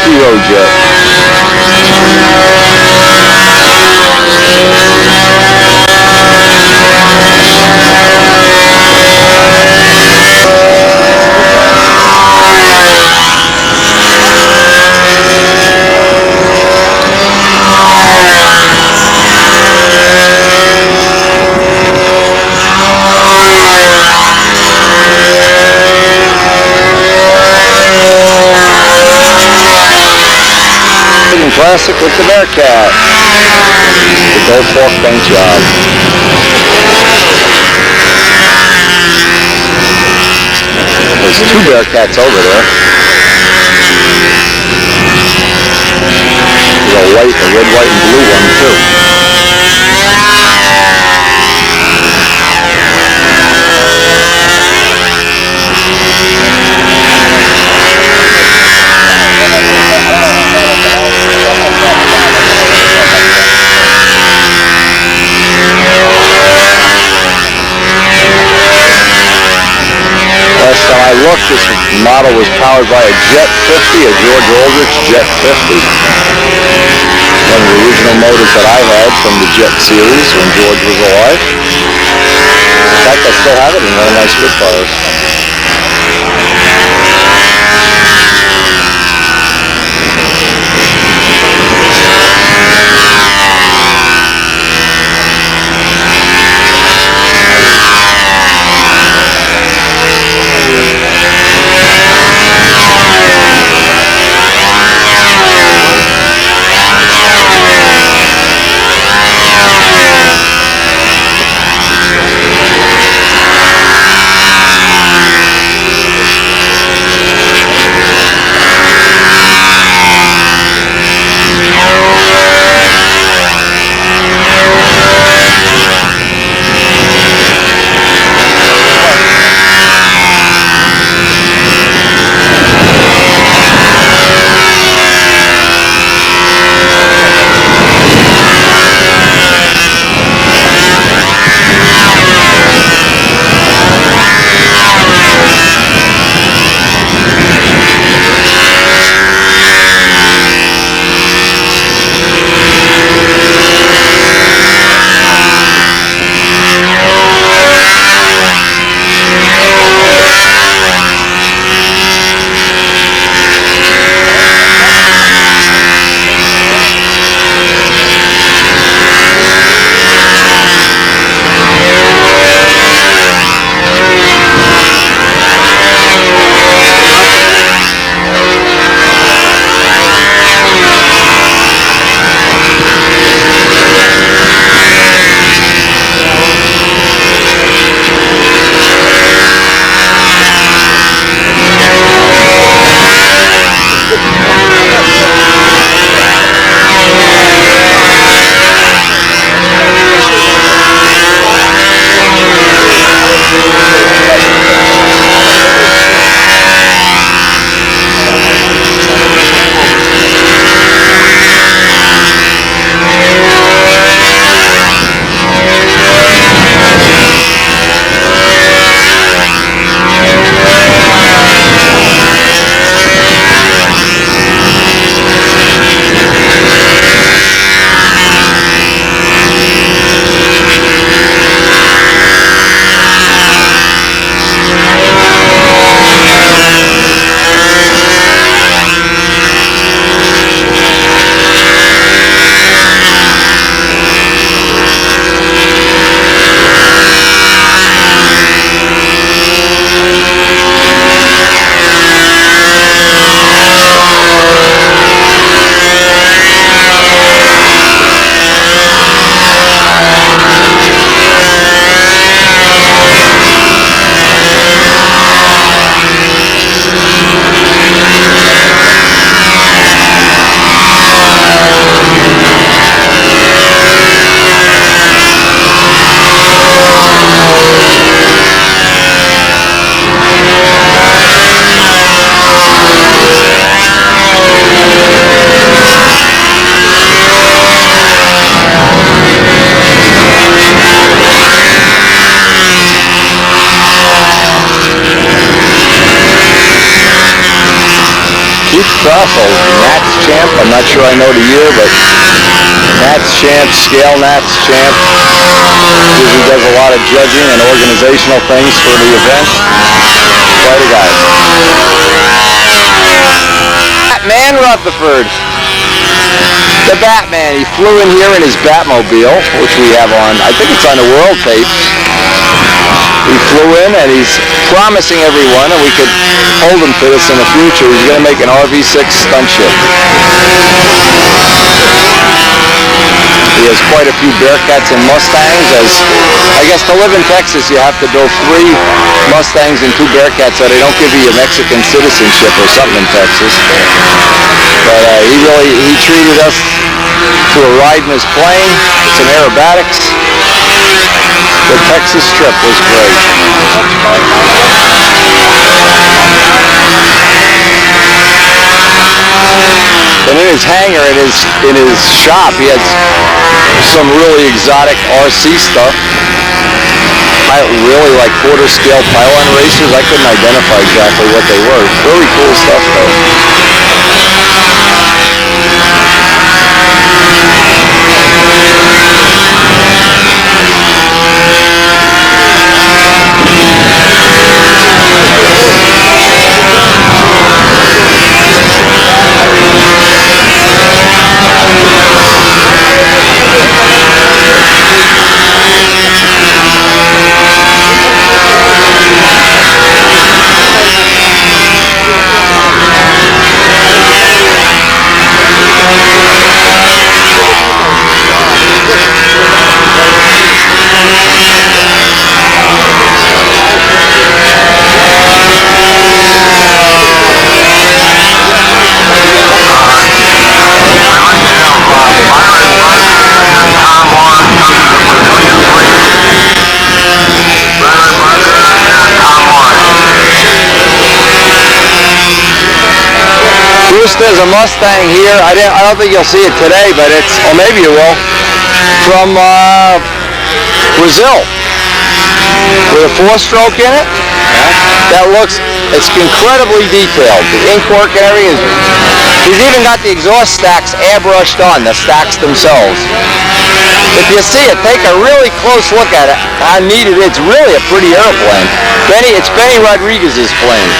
A: zero jet. Classic with the Bearcat. The Gold Fork paint job. There's two Bearcats over there. There's a white, a red, white, and blue one too. Last time I looked, this model was powered by a Jet 50, a George Aldrich Jet 50. One of the original motors that I had from the Jet series when George was alive. In fact, I still have it in one of my Spitfires.
B: Trussell, NATS champ. I'm not sure I know the year, but NATS champ, scale NATS champ. Usually does a lot of judging and organizational things for the event. Quite a guy. Batman Rutherford. The Batman. He flew in here in his Batmobile, which we have on, I think it's on the world tapes. He flew in and he's promising everyone, and we could hold him to this in the future, he's going to make an RV6 stunt ship. He has quite a few Bearcats and Mustangs, as I guess to live in Texas you have to build 3 Mustangs and 2 Bearcats so they don't give you a Mexican citizenship or something in Texas. But he treated us to a ride in his plane, some aerobatics. The Texas trip was great. And in his hangar, in his shop, he had some really exotic RC stuff. I really like quarter-scale pylon racers. I couldn't identify exactly what they were. Really cool stuff, though. There's a Mustang here. I don't think you'll see it today, but it's, or maybe you will, from Brazil, with a 4-stroke in it. That looks, it's incredibly detailed. The ink work and everything. He's even got the exhaust stacks airbrushed on, the stacks themselves. If you see it, take a really close look at it. How neat it is. It's really a pretty airplane. It's Benny Rodriguez's plane.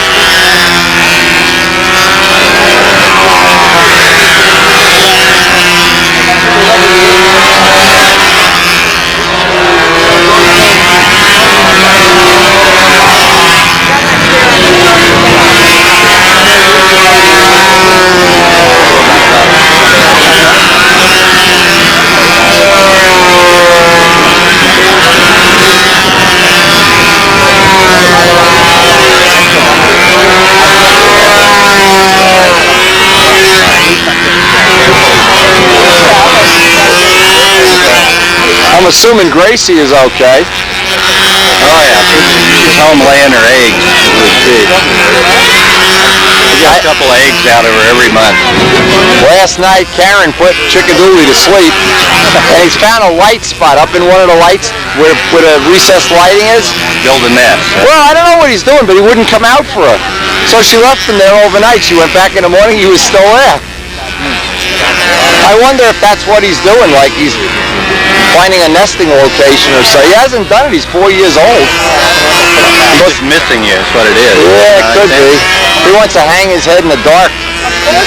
B: I'm assuming Gracie is okay.
F: Oh yeah, she's home laying her eggs. We get a couple of eggs out of her every month.
B: Last night Karen put Chickadooley to sleep, and he's found a light spot up in one of the lights where the recessed lighting is.
F: Build a nest.
B: Well, I don't know what he's doing, but he wouldn't come out for her. So she left him there overnight. She went back in the morning, he was still there. I wonder if that's what he's doing, like he's finding a nesting location or so. He hasn't done it, he's 4 years old.
F: He's just missing you, that's what it is.
B: Yeah, it could be. He wants to hang his head in the dark.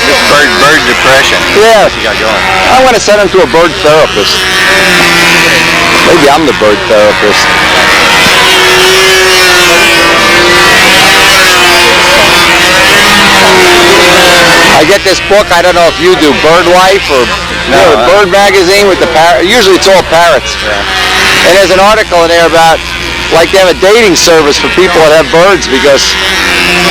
F: Just bird depression.
B: Yeah.
F: What you got going?
B: I want to send him to a bird therapist. Maybe I'm the bird therapist. I get this book, I don't know if you do, Bird Life or the Bird magazine with the parrot. Usually it's all parrots. Yeah. And there's an article in there about, like, they have a dating service for people that have birds, because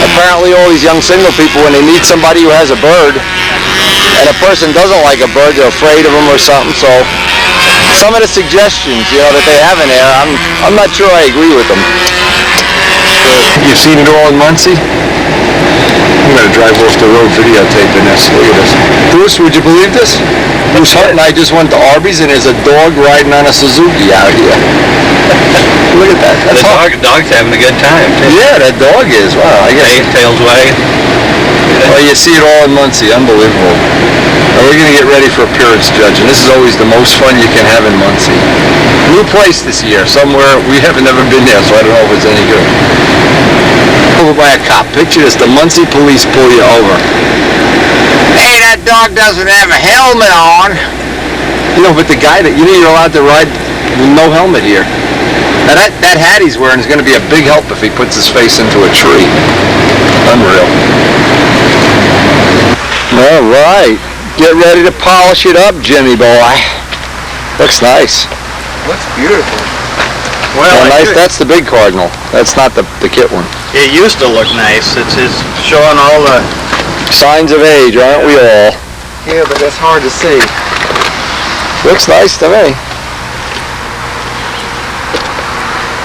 B: apparently all these young single people, when they meet somebody who has a bird, and a person doesn't like a bird, they're afraid of them or something. So some of the suggestions, that they have in there, I'm not sure I agree with them.
A: You've seen it all in Muncie? I'm going to drive off the road videotaping this. Look at this. Bruce, would you believe this? Bruce Hunt and I just went to Arby's, and there's a dog riding on a Suzuki out here. Look at that.
F: The dog's having a good time, too.
A: Yeah, that dog is. Wow, I guess.
F: Tail's wagging.
A: Well, you see it all in Muncie. Unbelievable. And we're going to get ready for appearance judging. This is always the most fun you can have in Muncie. New place this year, somewhere we haven't never been there, so I don't know if it's any good. Over by a cop. Picture this, the Muncie police pull you over.
F: Hey, that dog doesn't have a helmet on.
A: You know, but the guy that, you're allowed to ride with no helmet here. Now that hat he's wearing is going to be a big help if he puts his face into a tree. Unreal. All right. Get ready to polish it up, Jimmy boy. Looks nice.
F: Looks beautiful.
A: Well, nice. That's the big Cardinal. That's not the kit one.
F: It used to look nice. It's showing all the
A: signs of age, aren't we all?
F: Yeah, but that's hard to see.
A: Looks nice to me.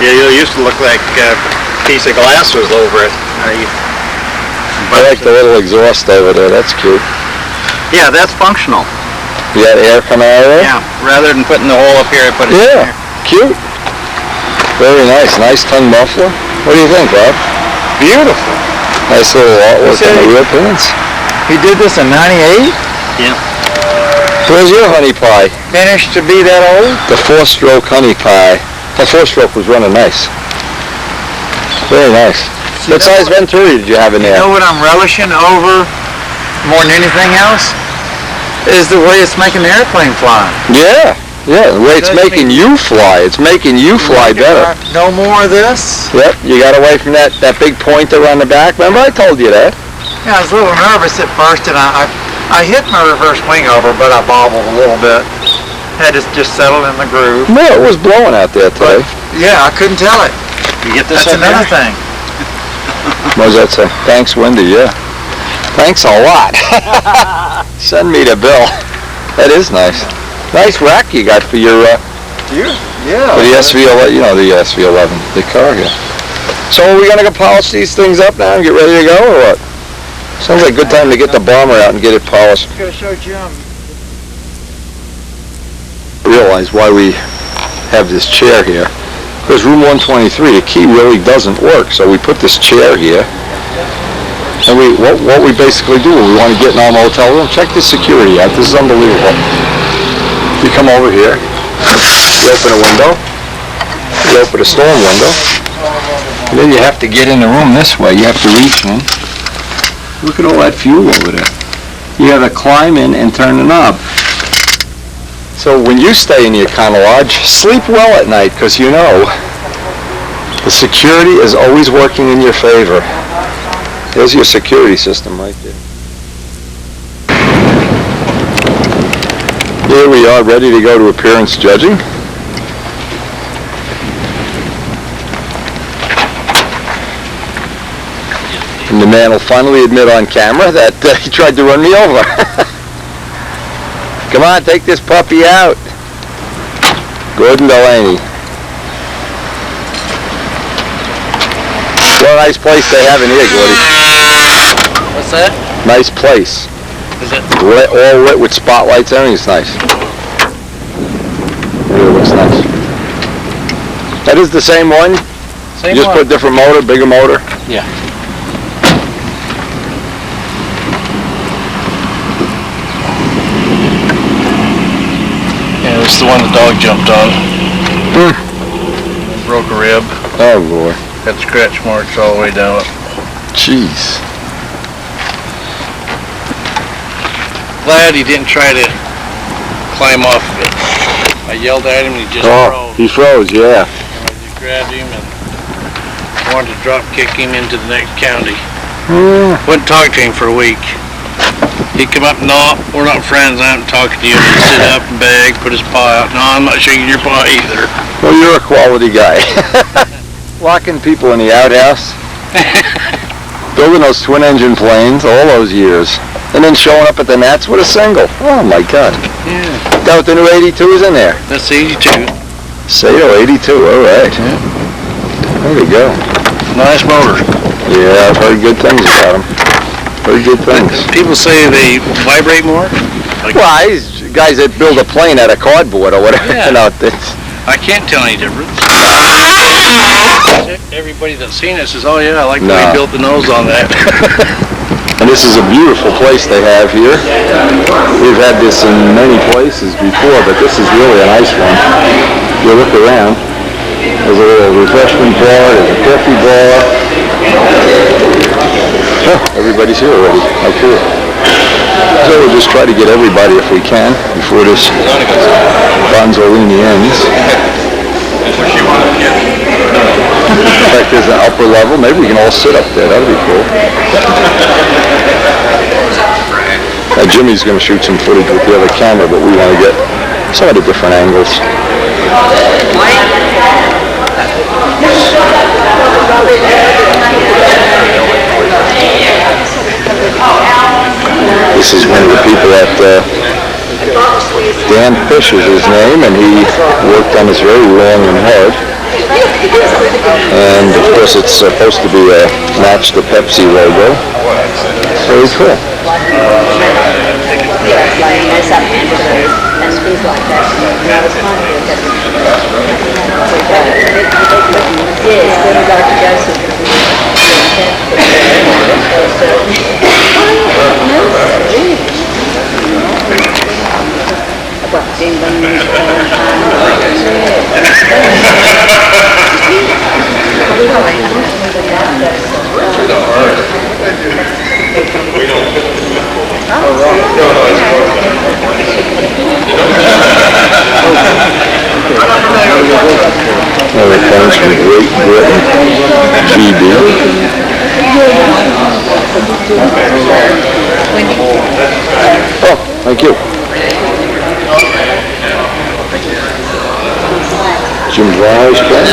F: Yeah, it used to look like a piece of glass was over it.
A: I like the little exhaust over there. That's cute.
F: Yeah, that's functional.
A: You got air coming out of there?
F: Yeah, rather than putting the hole up here, I put it in there.
A: Cute. Very nice. Nice tongue muffler. What do you think, Bob?
F: Beautiful.
A: Nice little artwork on the rear pins.
F: He did this in '98? Yeah.
A: Where's your honey pie?
F: Finished to be that old?
A: The 4-stroke honey pie. The 4-stroke was running nice. Very nice. What size Venturi did you have in there?
F: You know what I'm relishing over more than anything else? Is the way it's making the airplane fly.
A: Yeah, the way it's making you fly. It's making you fly better.
F: No more of this?
A: Yep, you got away from that big pointer on the back. Remember I told you that?
F: Yeah, I was a little nervous at first, and I hit my reverse wing over, but I bobbled a little bit. Had to just settle in the groove.
A: No, it was blowing out there today.
F: Yeah, I couldn't tell it.
B: You get this
F: That's another thing.
A: What does that say? Thanks, Wendy, yeah. Thanks a lot. Send me the bill. That is nice. Nice rack you got for your,
F: Yeah.
A: for the SV11, the SV11, the car here. So are we going to go polish these things up now and get ready to go, or what? Sounds like a good time to get the bomber out and get it polished.
F: I'm going to show Jim.
A: Realize why we have this chair here. Because room 123, the key really doesn't work, so we put this chair here. And what we basically do, we want to get in our motel room, check the security out. This is unbelievable. You come over here, you open a window, you open a storm window, and then you have to get in the room this way. You have to reach in. Look at all that fuel over there. You have to climb in and turn the knob. So when you stay in the Econo Lodge, sleep well at night, because you know the security is always working in your favor. There's your security system right there. Here we are, ready to go to appearance judging. And the man will finally admit on camera that he tried to run me over. Come on, take this puppy out. Gordon Delaney. What a nice place they have in here, Gordy.
F: What's that?
A: Nice place.
F: Is it?
A: All lit with spotlights, everything's nice. It really looks nice. That is the same one?
F: Same
A: you just
F: one.
A: put a different motor, bigger motor?
F: Yeah. Yeah, this is the one the dog jumped on. Broke a rib.
A: Oh, boy.
F: Got scratch marks all the way down it.
A: Jeez.
F: Glad he didn't try to climb off it. I yelled at him and he just froze.
A: He froze, yeah.
F: And I just grabbed him and wanted to drop kick him into the next county. Wouldn't talk to him for a week. He'd come up, no, we're not friends, I haven't talked to you. He'd sit up and beg, put his paw out. No, I'm not shaking your paw either.
A: Well, you're a quality guy. Locking people in the outhouse. Building those twin-engine planes all those years. And then showing up at the NATS with a single. Oh, my God.
F: Yeah.
A: Got with the new 82s in there.
F: That's 82.
A: Sato 82, all right.
F: Yeah.
A: There we go.
F: Nice motor.
A: Yeah, I've heard good things about them. Heard good things.
F: People say they vibrate more?
A: Well, these guys that build a plane out of cardboard or whatever.
F: Yeah.
A: You know,
F: I can't tell any difference. Everybody that's seen it says, oh yeah, I like the way he built the nose on that.
A: And this is a beautiful place they have here. We've had this in many places before, but this is really a nice one. You look around, there's a little refreshment bar, there's a coffee bar. Oh, everybody's here already. How cool. So we'll just try to get everybody if we can before this Gonzolini ends. In fact, there's an upper level. Maybe we can all sit up there. That'd be cool. Now Jimmy's going to shoot some footage with the other camera, but we want to get some of the different angles. This is one of the people that Dan Fish is his name, and he worked on this very long and hard. And of course it's supposed to be a match the Pepsi logo. Very cool. Another comes from Great Britain, GB. Oh, thank you. Jim Dwyer's pen.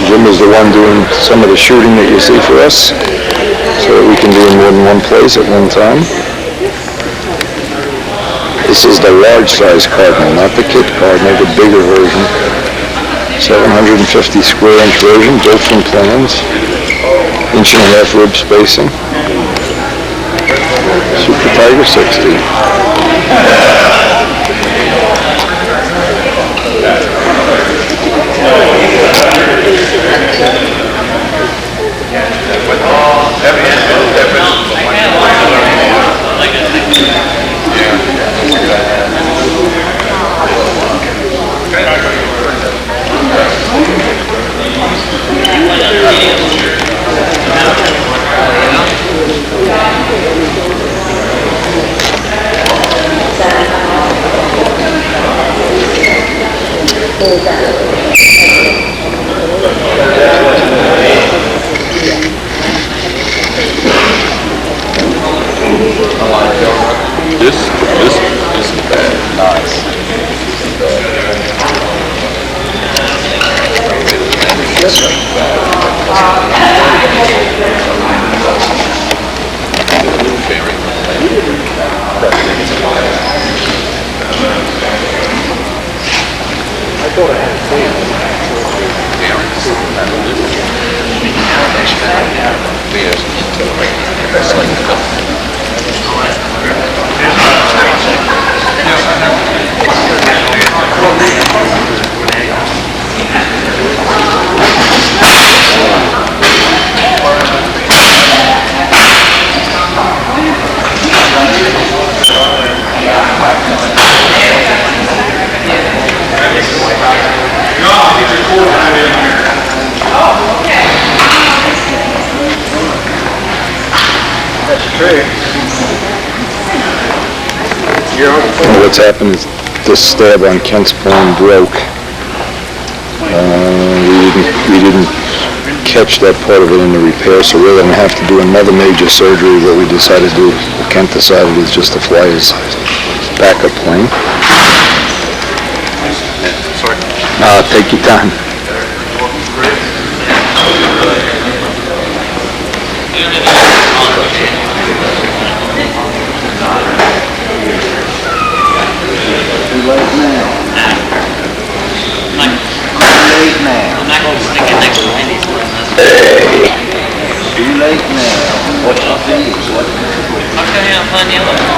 A: Jim is the one doing some of the shooting that you see for us, so that we can do in more than one place at one time. This is the large size Cardinal, not the kit Cardinal, the bigger version. 750 square inch version, built from plans. 1.5 rib spacing. Super Tiger 60.
H: This isn't bad.
A: Nice. What's happened is this stab on Kent's plane broke. We didn't catch that part of it in the repair, so we're going to have to do another major surgery. What we decided to do, what Kent decided, is just to fly his backup plane. Take your time.
B: Too late now. What you think?
G: I'll come out and find the other one.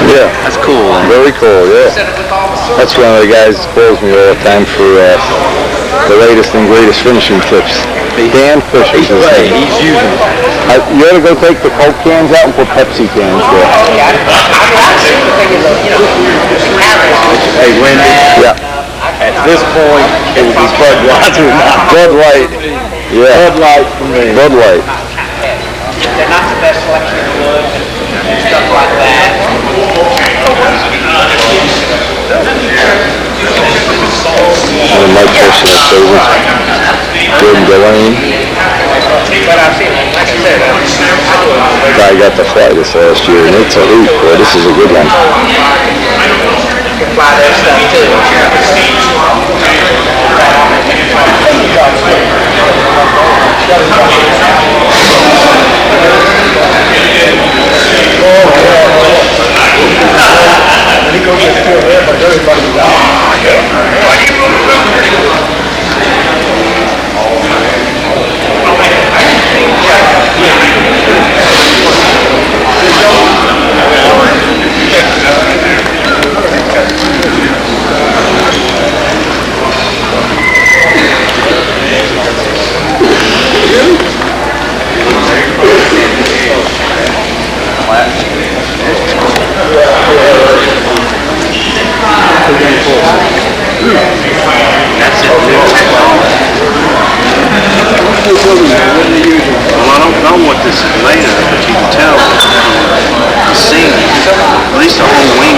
A: Yeah.
B: That's cool.
A: Very cool, yeah. That's one of the guys that calls me all the time for the latest and greatest finishing tips. Dan Fisher's his name.
B: He's using it.
A: You ought to go take the Coke cans out and put Pepsi cans there.
B: Hey, Wendy.
A: Yeah.
B: At this point, it would be Budweiser, not
A: Bud Light. Yeah.
B: Bud Light for me.
A: Bud Light.
C: They're not the best selection in the world and stuff like that.
A: One of my personal favorites, Jordan Delane.
C: But I've seen it, like I said,
A: Guy got to fly this last year, and it's a hoot. Boy, this is a good one.
C: you can fly that stuff too.
B: Well, I don't know what this is made of, but you can tell the seam, at least the whole wing.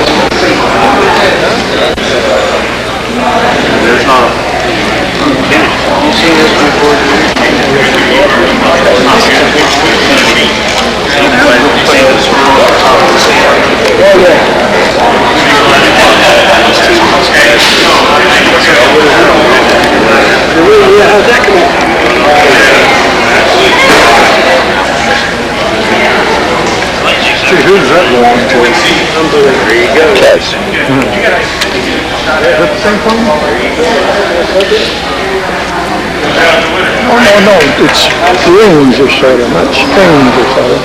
B: There's not a finish. You seen this before?
C: How's that coming?
B: Who's that belong to? There you go.
A: Cash.
B: Is that the same phone?
C: No, it's rings or sort of, not strings or sort of.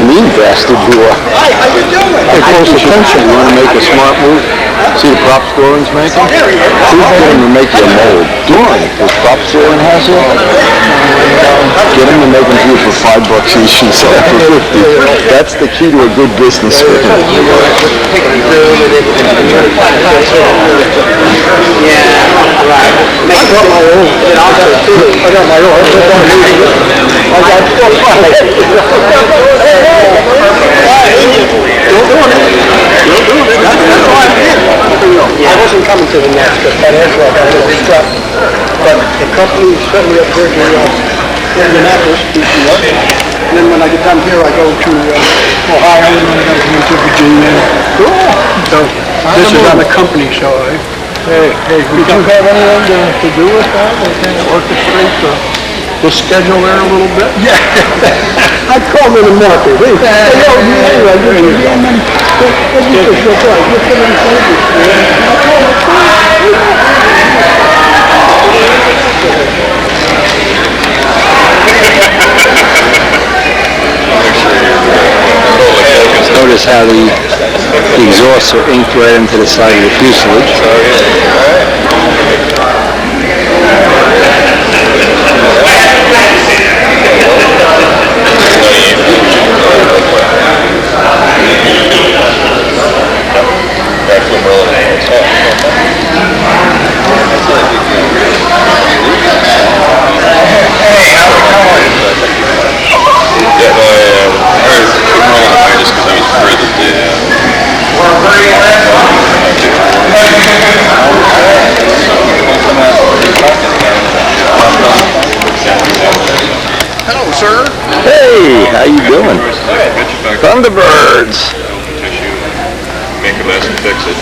A: Mean bastard boy.
C: Pay close attention.
A: You want to make a smart move? See the prop Doran's making? Who's getting to make you a mold? Doran. If prop Doran has it, get him to make them for you for $5 each and sell them for 50. That's the key to a good business for him.
C: I got my own. I got 4 I wasn't coming to the NATS because financially I got a little stuck. But the company sent me up here to Indianapolis, and then when I get done here, I go to Ohio, and then I got to come into Virginia. Cool. So this is on the company, so hey, did you have anything to do with that? Or kind of orchestrate the schedule there a little bit? Yeah. I called in the market. Hey,
A: Notice how the exhausts are inked right into the side of the fuselage.
D: Hello, sir.
A: Hey, how you doing? Thunderbirds.
H: Tissue, make it less and fix it.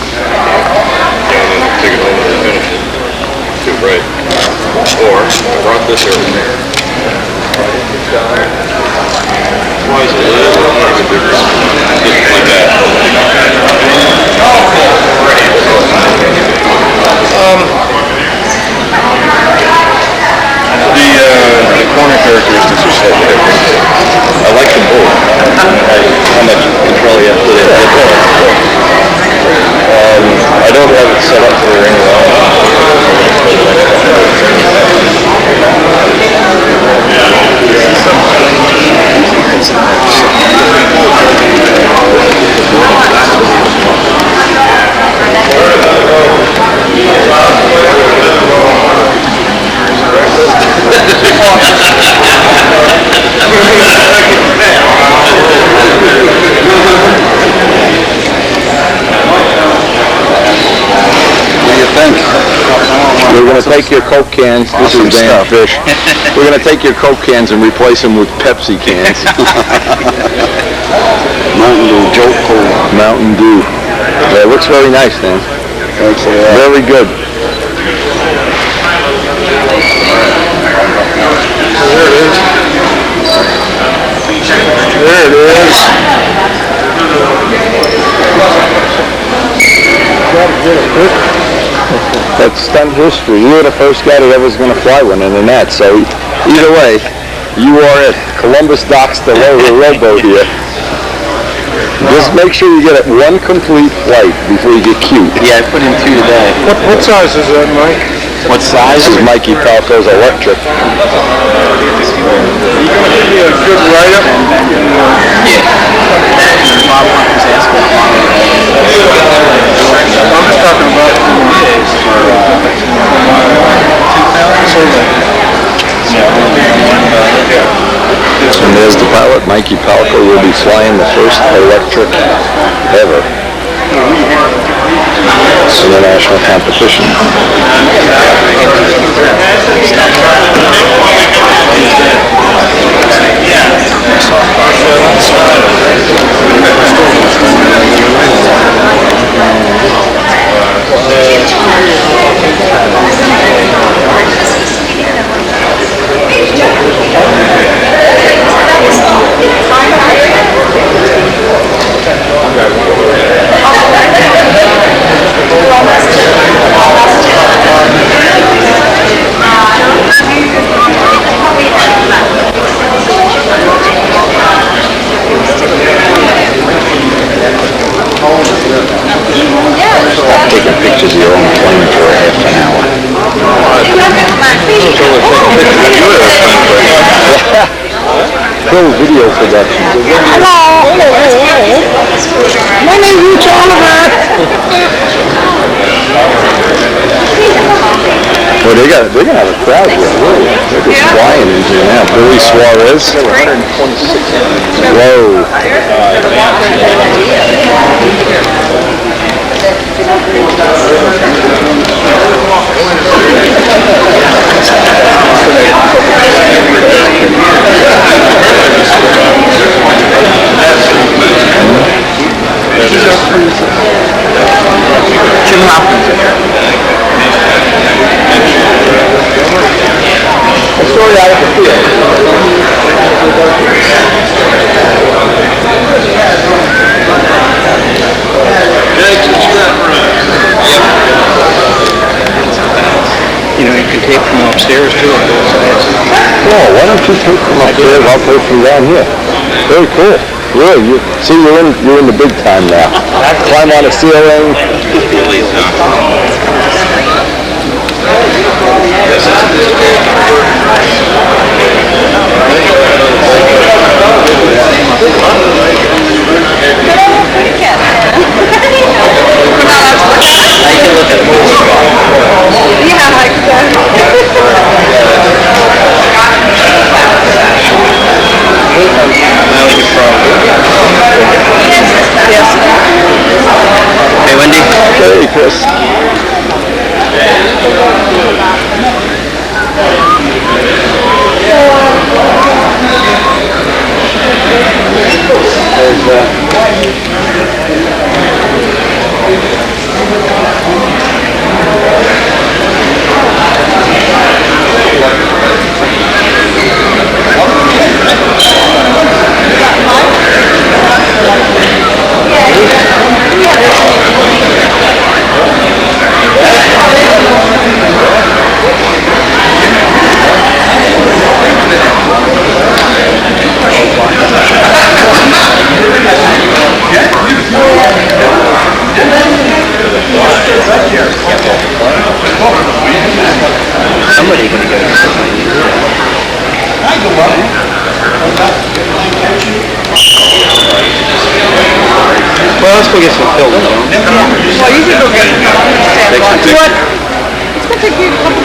H: And then take it home and finish it. Do it right. Or, I brought this over. Why is it a little bit different? Just like that. The corner characteristics are slightly different. I like them both. How much control you have to put in. I don't have it set up for ring
A: We're going to take your Coke cans. This is Dan Fish. We're going to take your Coke cans and replace them with Pepsi cans. Mountain Dew, Joe Cola. Mountain Dew. Yeah, it looks very nice, Dan. Thanks a lot. Very good.
C: There it is.
A: That's done history. You were the first guy that ever was going to fly one in the NATS. So either way, you are it. Columbus docks the rowboat here. Just make sure you get it one complete flight before you get cute.
B: Yeah, I put in 2 today.
C: What size is that, Mike?
B: What size?
A: This is Mikey Palco's electric.
C: Are you going to give me a good write-up?
B: Yeah. Bob was asking
C: I'm just talking about
A: And there's the pilot, Mikey Palco, will be flying the first electric ever international competition. Hill Video Productions.
C: Hello. My name's Rich Oliver.
A: Well, they're gonna have a crowd here. Really. They're just flying in here now. Billy Suarez.
F: 126.
A: Whoa.
F: Jim Hopkins. A story out of the field. You know, you can tape from upstairs too on both sides.
A: Oh, why don't you take from upstairs? I'll take from down here. Very cool. Really, you're in the big time now. Climb on the ceiling.
F: Hey, Wendy.
A: Hey, Chris.
F: Somebody gonna get it. Well, let's go get some film.
C: Well, you can go get it. What? It's going to take you a couple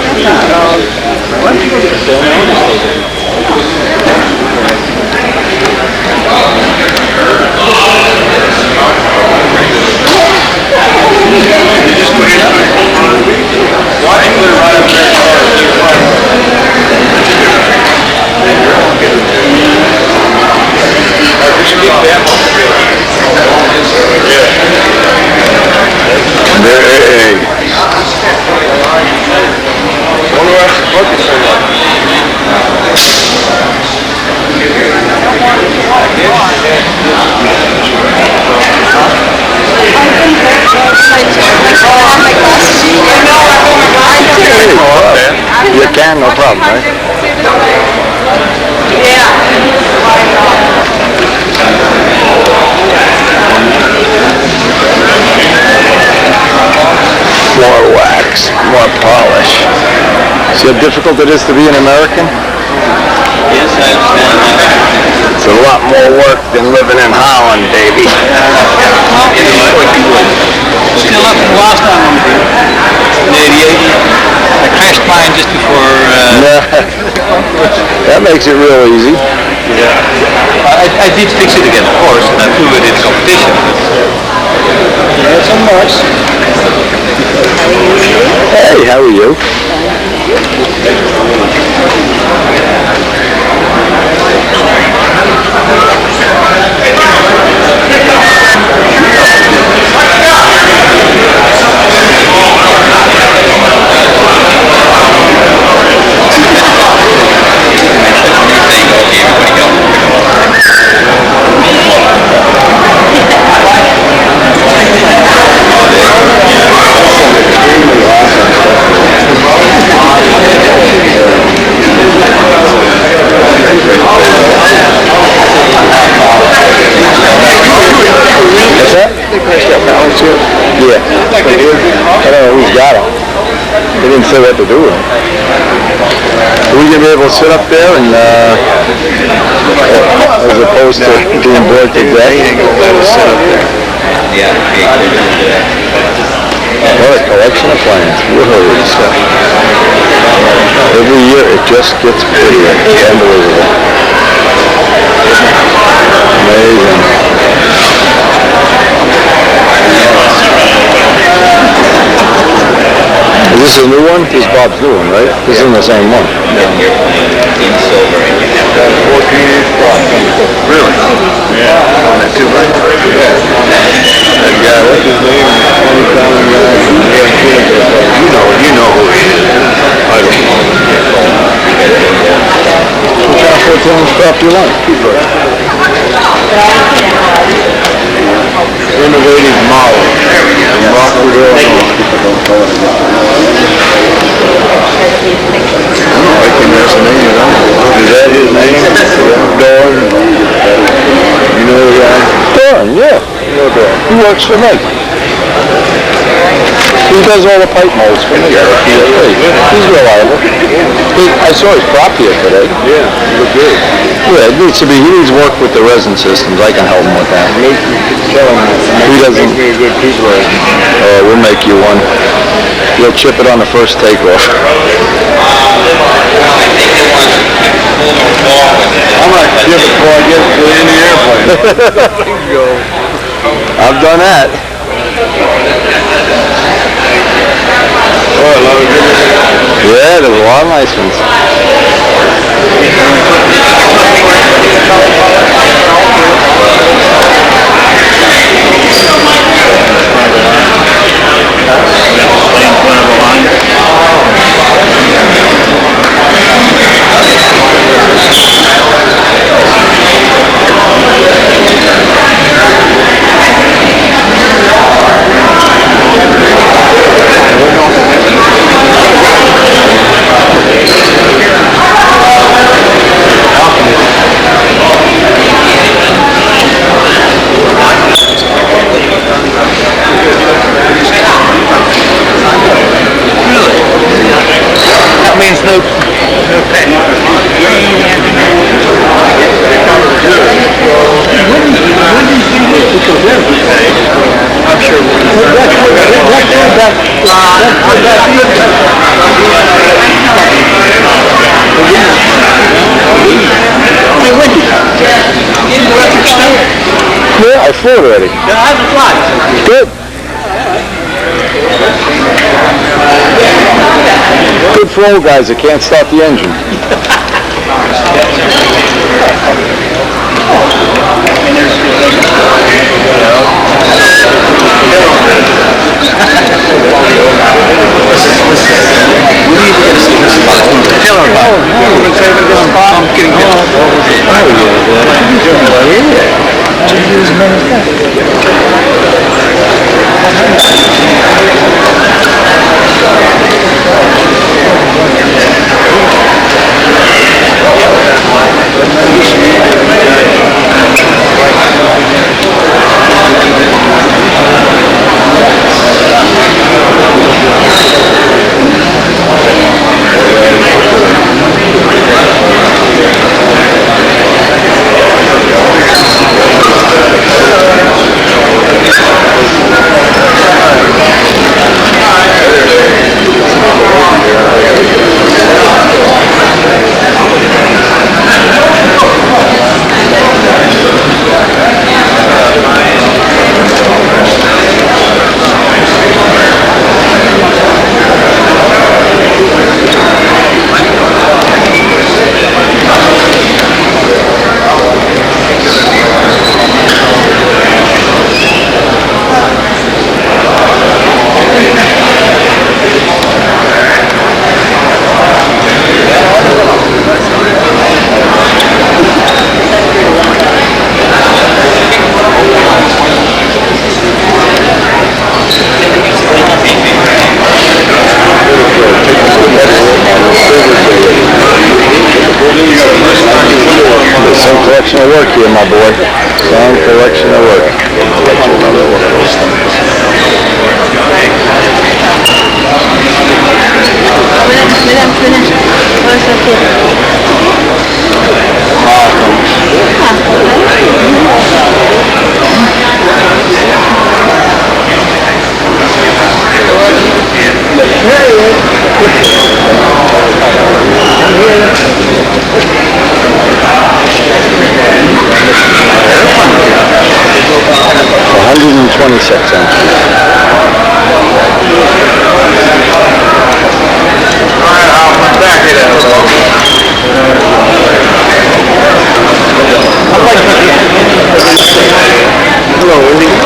A: You can, no problem, right? More wax, more polish. See how difficult it is to be an American?
F: Yes, I understand that.
A: It's a lot more work than living in Holland, baby.
F: Still up in last time in 88. I crashed mine just before...
A: That makes it real easy.
F: I did fix it again, of course, and I flew it in competition.
A: Not so much. Hey, how are you? Yeah. I don't know who's got them. They didn't say what to do with them. We gonna be able to sit up there and, as opposed to being bored to death. They ain't gonna let us sit up there.
B: Yeah,
A: What a collection of plants. Woohoo. Every year it just gets prettier. It's unbelievable. Amazing. Is this a new one? This is Bob's new one, right? This isn't the same one.
B: Then you're playing in silver and you have to
A: 14-inch block. Really? Yeah. On that 2 by 3? Yeah. That guy, what's his name? You know who he is. I don't know. What kind of 14-inch crop do you want? Innovative model. There we go. Rockwoodville. I think that's the name. Is that his name? Dorn. You know the guy? Dorn, yeah. He works for me. He does all the pipe molds for me. He's reliable. I saw his crop here today. Yeah, he looked good. Yeah, it needs to be. He needs work with the resin systems. I can help him with that. He doesn't. Make me a good piece resin. We'll make you one. You'll chip it on the first takeoff.
H: I might chip it before I get to in the airplane.
A: Bingo. I've done that. Yeah, there's a lot of nice ones. Yeah, I flew already.
C: How's the flight?
A: Good. Good for old guys that can't start the engine. Some collection of work here, my boy. Some collection of work.
I: Mesdames,
A: inches.
D: Back it up.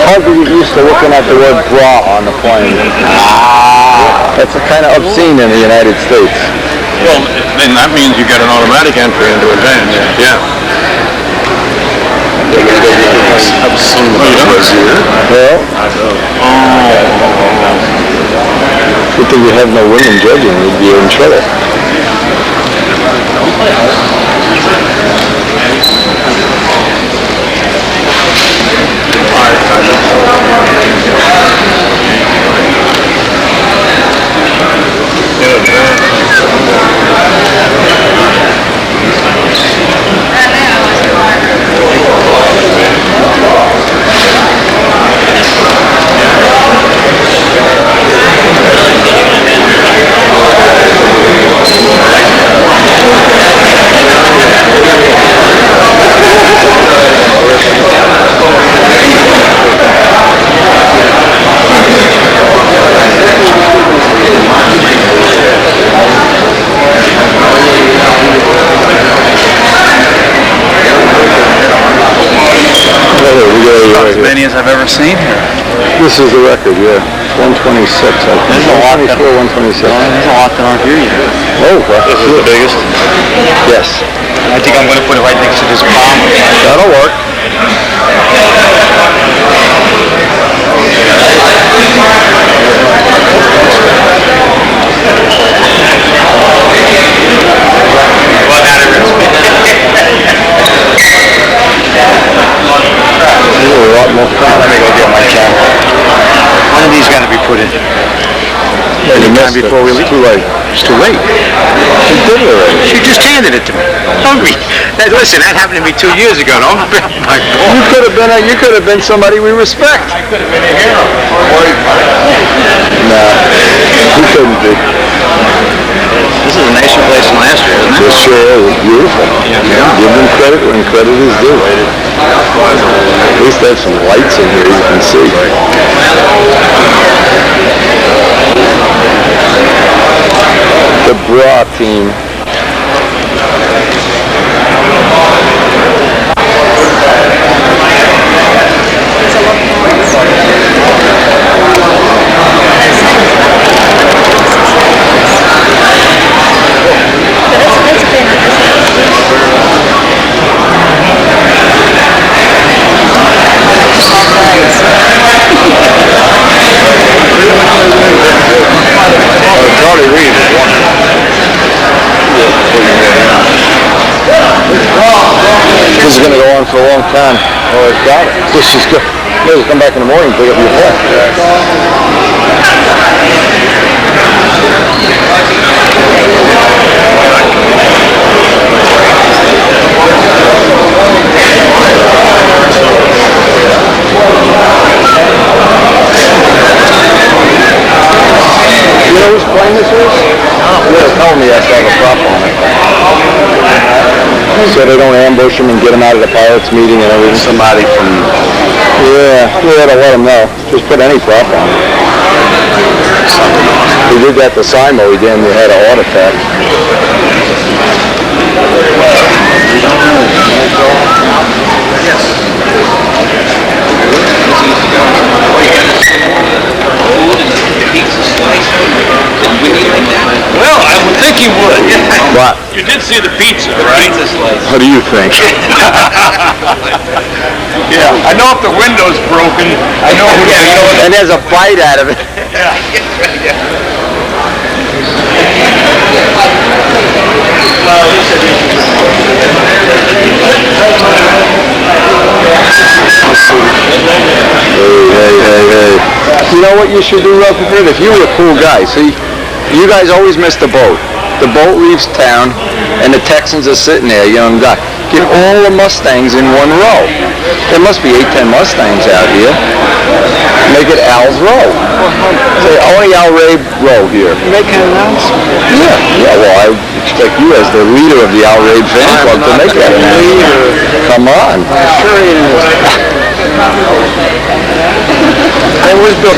A: Hard to get used to looking at the word bra on the plane. That's kind of obscene in the United States.
H: Well, then that means you got an automatic entry into advance. Yeah.
A: Well, good thing you have no women judging, you'd be in trouble.
B: As many as I've ever seen here.
A: This is the record, yeah. 126, I think.
B: There's a lot that
A: 126.
B: There's a lot that aren't here yet.
A: Oh,
H: This is the biggest.
A: yes.
B: I think I'm going to put it right next to this bomb.
A: That'll work.
B: Let me go get my camera. One of these got to be put in. Anytime before we leave.
A: Too late.
B: It's too late.
A: She did it already.
B: She just handed it to me. Hungry. Now, listen, that happened to me 2 years ago. Don't my
A: You could have been somebody we respect.
B: I could have been a hero.
A: Nah, you couldn't be.
B: This is a nicer place than last year, isn't it?
A: This sure is. It's beautiful.
B: Yeah.
A: Give them credit when credit is due. At least they have some lights in here you can see. The bra team. This is going to go on for a long time. Oh, it's got it. This is good. Maybe come back in the morning and pick up your phone. You know whose plane this is? Yeah, told me I have a prop on it. So they don't ambush him and get him out of the pilots meeting and everything.
B: Somebody from...
A: Yeah, we had to let him know. Just put any prop on it. He did that to Simo. He damn near had a heart attack.
D: Well, I would think he would.
A: What?
D: You did see the pizza, right?
A: What do you think?
D: Yeah, I know if the window's broken, I know who
A: And there's a bite out of it. Hey. You know what you should do, Rutherford? If you were a cool guy, see, you guys always miss the boat. The boat leaves town, and the Texans are sitting there, young guy. Get all the Mustangs in one row. There must be 8-10 Mustangs out here. Make it Al's row. Say, only Al Ray row here.
B: Make an announcement.
A: Yeah, well, I expect you as the leader of the Al Ray fan club to make that announcement. Come on.
B: Sure he is.
F: Hey, where's Bill?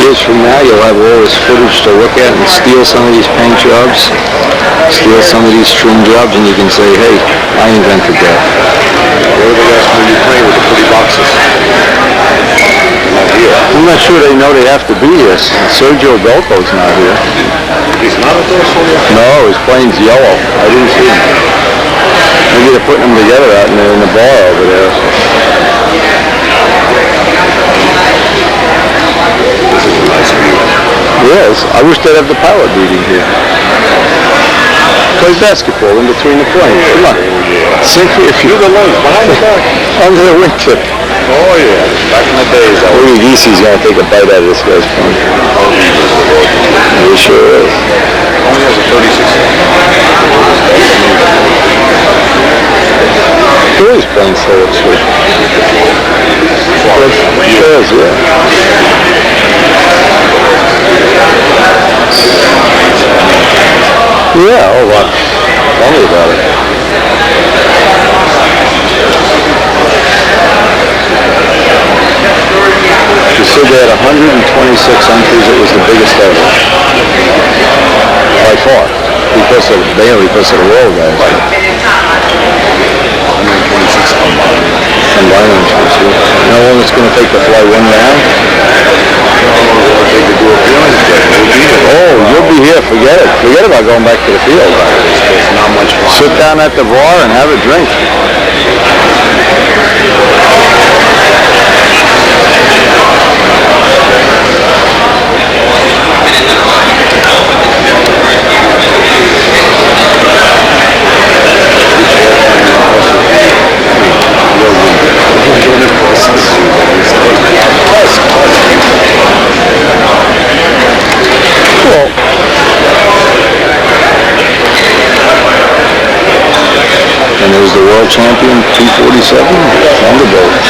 A: Years from now, you'll have all this footage to look at and steal some of these paint jobs, steal some of these trim jobs, and you can say, hey, I invented that.
H: What are the guys when you play with the pretty boxes? not here.
B: I'm not sure they know they have to be here. Sergio Dolco's not here.
H: He's not at those one.
B: No, his plane's yellow. I didn't see him. Maybe they're putting them together out in the bar over there.
H: This is a nice view.
B: Yes, I wish they'd have the pilot meeting here. Play basketball in between the planes. Come on. Sink me if you the lunch behind the back. Under the wingtip.
H: Oh yeah, back in the days.
B: Louis Geesy's gonna take a bite out of this guy's plane. He sure is.
H: Only has a 36.
B: Louis' plane's so sweet. It is, yeah. Yeah, oh, wow. Tell me about it. She said they had 126 entries. It was the biggest ever. By far. Mainly because of the world guys.
H: 126 combined.
B: Combined entries, yeah. You know how long it's going to take to fly one round? Oh, you'll be here. Forget it. Forget about going back to the field.
H: There's not much fun.
B: Sit down at the bar and have a drink. Well, and there's the world champion 247 Thunderbolt.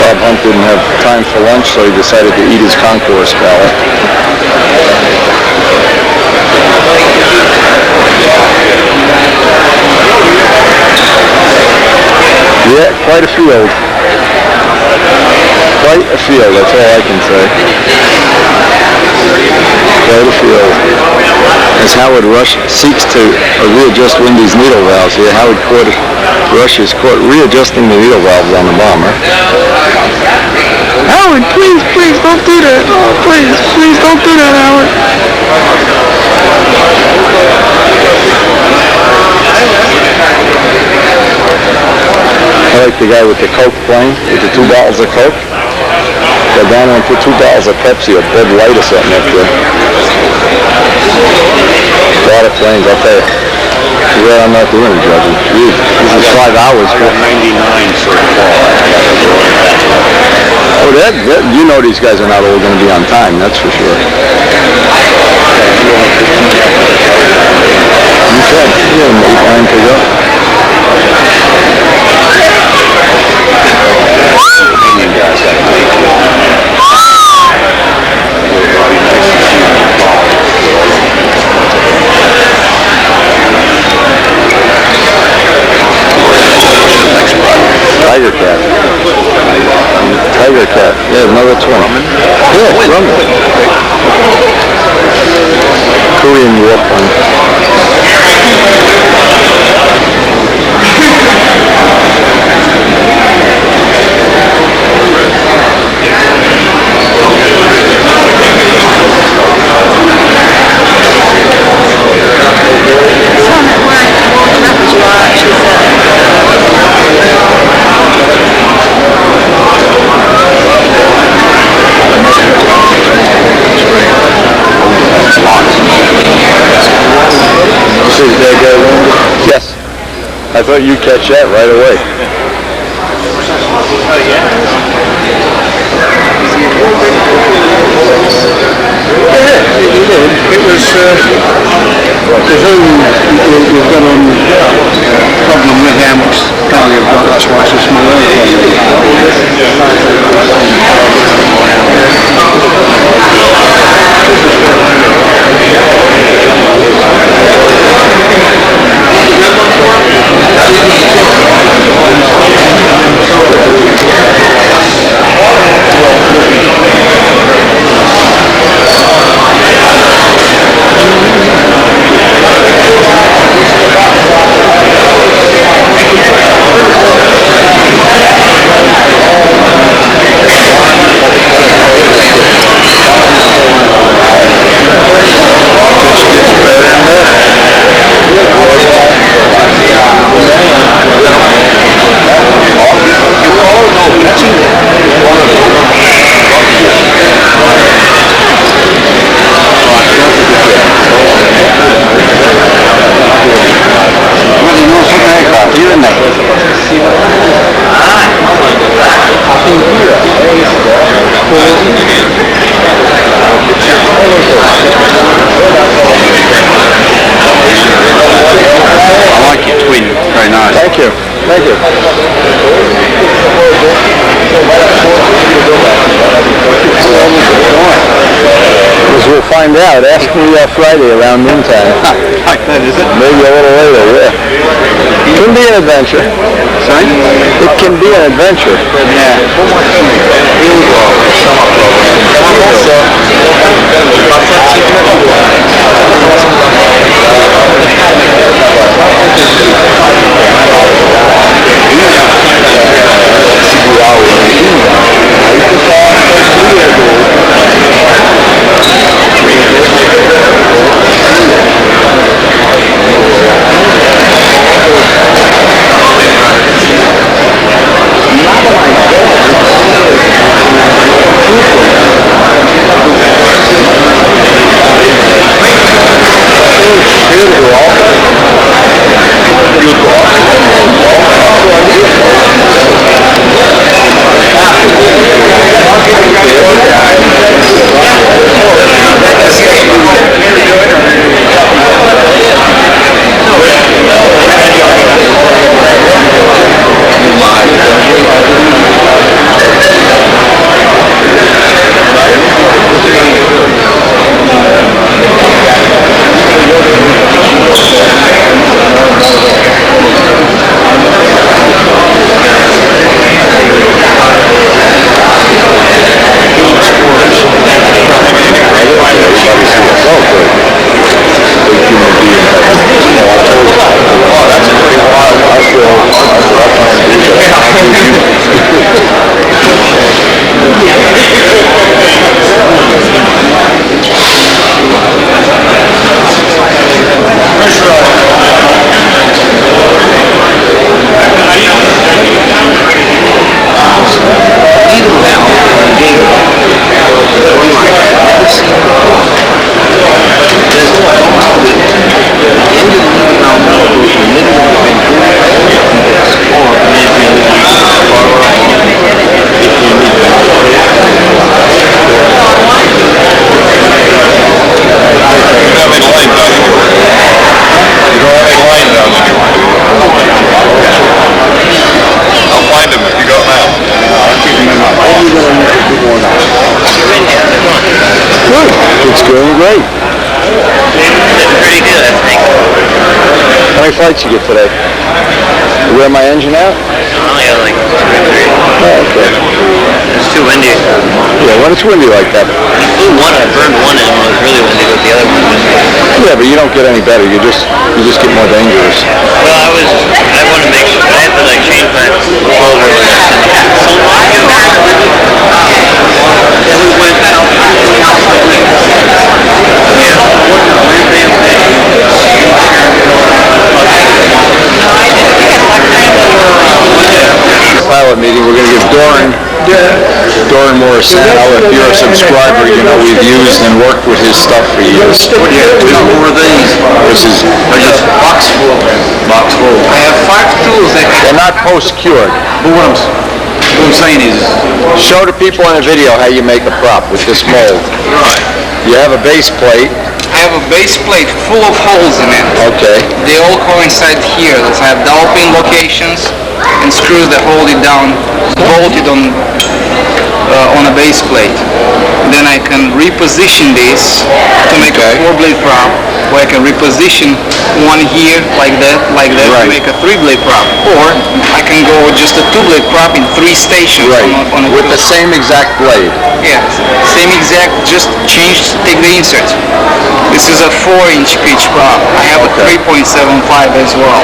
B: Bob Hunt didn't have time for lunch, so he decided to eat his concourse ballot. Yeah, quite a field. Quite a field, that's all I can say. Quite a field. As Howard Rush seeks to readjust Wendy's needle valves here, Howard Rush is readjusting the needle valves on the bomber. Howard, please, please, don't do that. Oh, please, please, don't do that, Howard. I like the guy with the Coke plane, with the 2 bottles of Coke. Go down and put 2 bottles of Pepsi or Bud Light or something up there. A lot of planes, I'll tell you. Yeah, I'm not doing it, judging. Jeez, this is 5 hours.
H: I got 99 so far.
B: Oh, that, you know these guys are not all going to be on time, that's for sure. Okay, yeah, 8 to go.
H: Indian guys got to make it.
B: Tiger Cat. Tiger Cat. Yeah, another twin. Yeah, Grumman. Korean War plane. Yes. I thought you'd catch that right away.
C: It was, we've got a problem with how much cargo you've got, that's why it's a small airplane.
A: find out. Ask me Friday around noontime.
B: Like that, is it?
A: Maybe a little later, yeah. It can be an adventure.
B: Sorry?
A: It can be an adventure.
B: Yeah.
A: It's going great.
G: Pretty good, I think.
A: How many flights you get today? You wear my engine out?
G: I only got like 2 or 3.
A: Oh, okay.
G: It's too windy.
A: Yeah, when it's windy like that.
G: I burned one and it was really windy, but the other one was...
A: Yeah, but you don't get any better. You just get more dangerous.
G: Well, I want to make sure, I have to like change my over.
A: Pilot meeting, we're going to give Doran Morrisano, if you're a subscriber, you know we've used and worked with his stuff for years.
B: What do you have? 2 more of these?
A: This is,
B: Box full. Box full. I have 5 tools that...
A: they're not post-cured.
B: But what I'm saying is...
A: Show the people in the video how you make a prop with this mold.
B: Right.
A: You have a base plate.
I: I have a base plate full of holes in it.
A: Okay.
I: They all coincide here. I have dowel pin locations and screws that hold it down, bolted on a base plate. Then I can reposition this to make a 4-blade prop, where I can reposition one here like that,
A: Right.
I: to make a 3-blade prop. Or I can go with just a 2-blade prop in 3 stations on a
A: With the same exact blade.
I: Yeah, same exact, just take the insert. This is a 4-inch pitch prop. I have a 3.75 as well.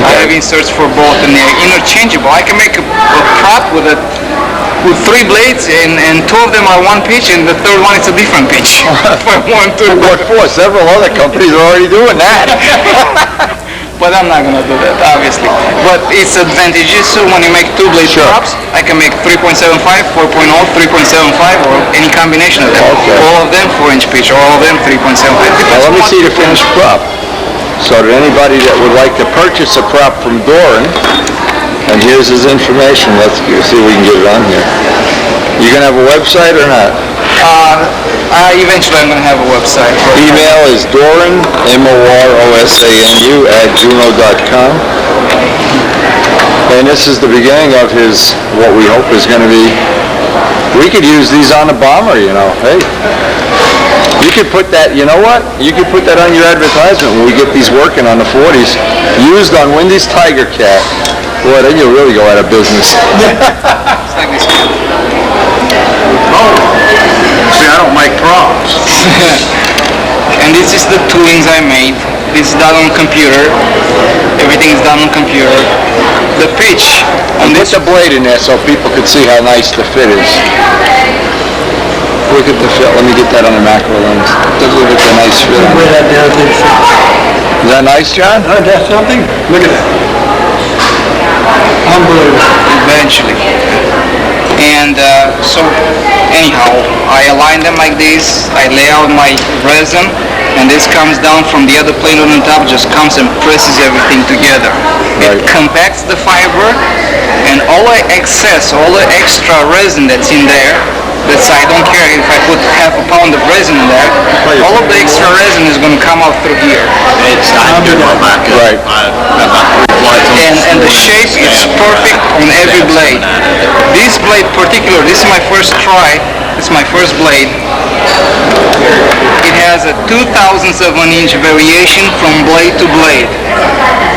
I: I have inserts for both and they're interchangeable. I can make a prop with 3 blades and 2 of them are 1 pitch and the 3rd one is a different pitch. If I want to.
A: What for? Several other companies are already doing that.
I: But I'm not going to do that, obviously. But it's advantageous, so when you make 2-blade props, I can make 3.75, 4.0, 3.75, or any combination of them.
A: Okay.
I: All of them 4-inch pitch, all of them 3.75.
A: Now let me see the finished prop. So that anybody that would like to purchase a prop from Doran, and here's his information. Let's see if we can get it on here. You gonna have a website or not?
I: Eventually I'm going to have a website.
A: Email is Doran, MOROSANU @juno.com. And this is the beginning of his, what we hope is going to be, we could use these on the bomber, you know. Hey,
B: You could put that, you know what? You could put that on your advertisement when we get these working on the 40s. Used on Wendy's Tiger Cat. Boy, then you'll really go out of business.
H: See, I don't make props.
I: And this is the toolings I made. This is done on computer. Everything is done on computer. The pitch on
B: Put
I: this.
B: the blade in there so people could see how nice the fit is. Look at the fit. Let me get that on the macro lens. Look at the nice fit. Is that nice, John?
C: That's something? Look at that. Unbelievable.
I: Eventually. And so anyhow, I align them like this. I lay out my resin, and this comes down from the other plate on the top, just comes and presses everything together. It compacts the fiber, and all the excess, all the extra resin that's in there, that's I don't care if I put half a pound of resin in there, all of the extra resin is going to come out through here.
H: It's not good on my back.
B: Right.
I: And the shape is perfect on every blade. This blade particular, this is my first try, this is my first blade. It has a 2,000th of an inch variation from blade to blade.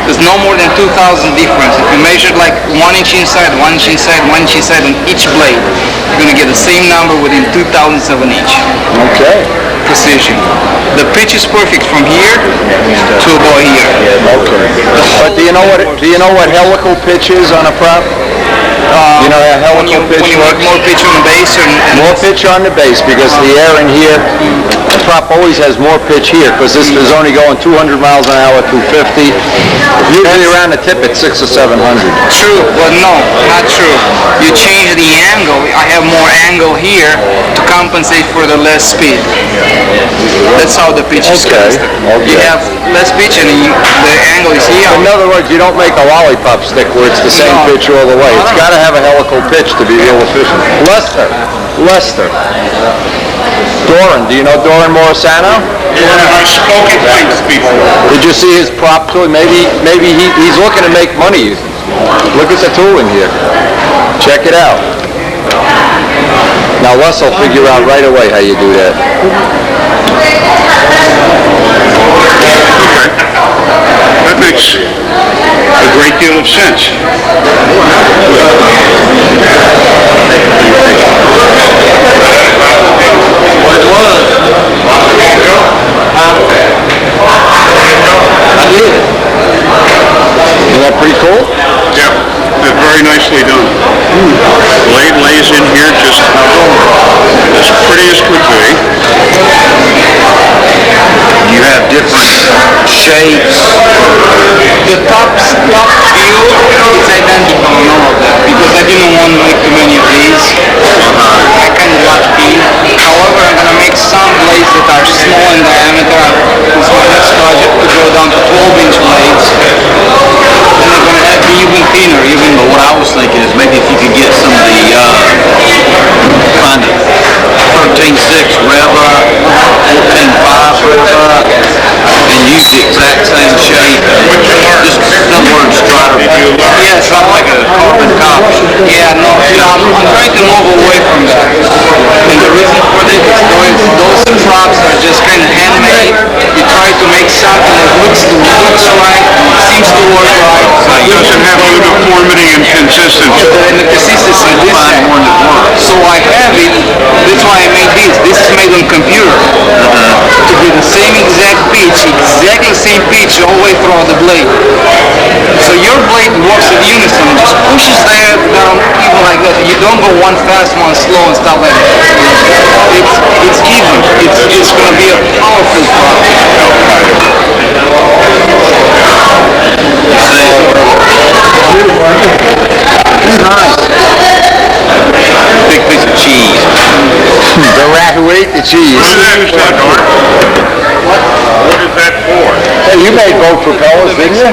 I: There's no more than 2,000 difference. If you measure like 1 inch inside, 1 inch inside, 1 inch inside on each blade, you're going to get the same number within 2,000ths of an inch.
B: Okay.
I: Precision. The pitch is perfect from here to about here.
B: Okay. But do you know what helical pitch is on a prop? You know how
I: when
B: helical pitch
I: you make
B: works?
I: more pitch on the base and
B: More pitch on the base because the air in here, the prop always has more pitch here because this is only going 200 miles an hour, 250. Usually around the tip it's 600 or 700.
I: True, but no, not true. You change the angle. I have more angle here to compensate for the less speed. That's how the pitch is
B: Okay,
I: casted.
B: okay.
I: You have less pitch and the angle is here.
B: In other words, you don't make a lollipop stick where it's the same
I: No.
B: pitch all the way. It's got to have a helical pitch to be real efficient. Lester. Doran, do you know Doran Morisano?
H: Yeah, I've spoken things before.
B: Did you see his prop tool? Maybe he's looking to make money. Look at the tool in here. Check it out. Now Les will figure out right away how you do that.
H: That makes a great deal of sense.
B: Isn't that pretty cool?
H: Yeah, that's very nicely done. Blade lays in here just as pretty as could be. You have different shapes.
I: The top view is identical on all of them because I didn't want to make too many of these. I kind of like these. However, I'm going to make some blades that are small in diameter. This is my next project to go down to 12-inch blades. And they're going to be even thinner.
J: But what I was thinking is maybe if you could get some of the find a 13.6 rev up, 14.5 rev up, and use the exact same shape. Just in other words, try to
I: Yes,
J: try like a carbon copy.
I: Yeah, no, I'm trying to move away from that. And the reason for that is those props are just kind of handmade. You try to make something that looks right, seems to work right.
H: It doesn't have uniformity and consistency.
I: And the consistency this
J: Find one that works.
I: So I have it, that's why I made this. This is made on computer. To be the same exact pitch, exactly same pitch all the way throughout the blade. So your blade works in unison, just pushes there, down, even like that. You don't go one fast, one slow and stuff like that. It's even. It's going to be a powerful product.
J: Big piece of cheese.
B: The rat who ate the cheese.
H: What is that for?
B: Hey, you made boat propellers, didn't you?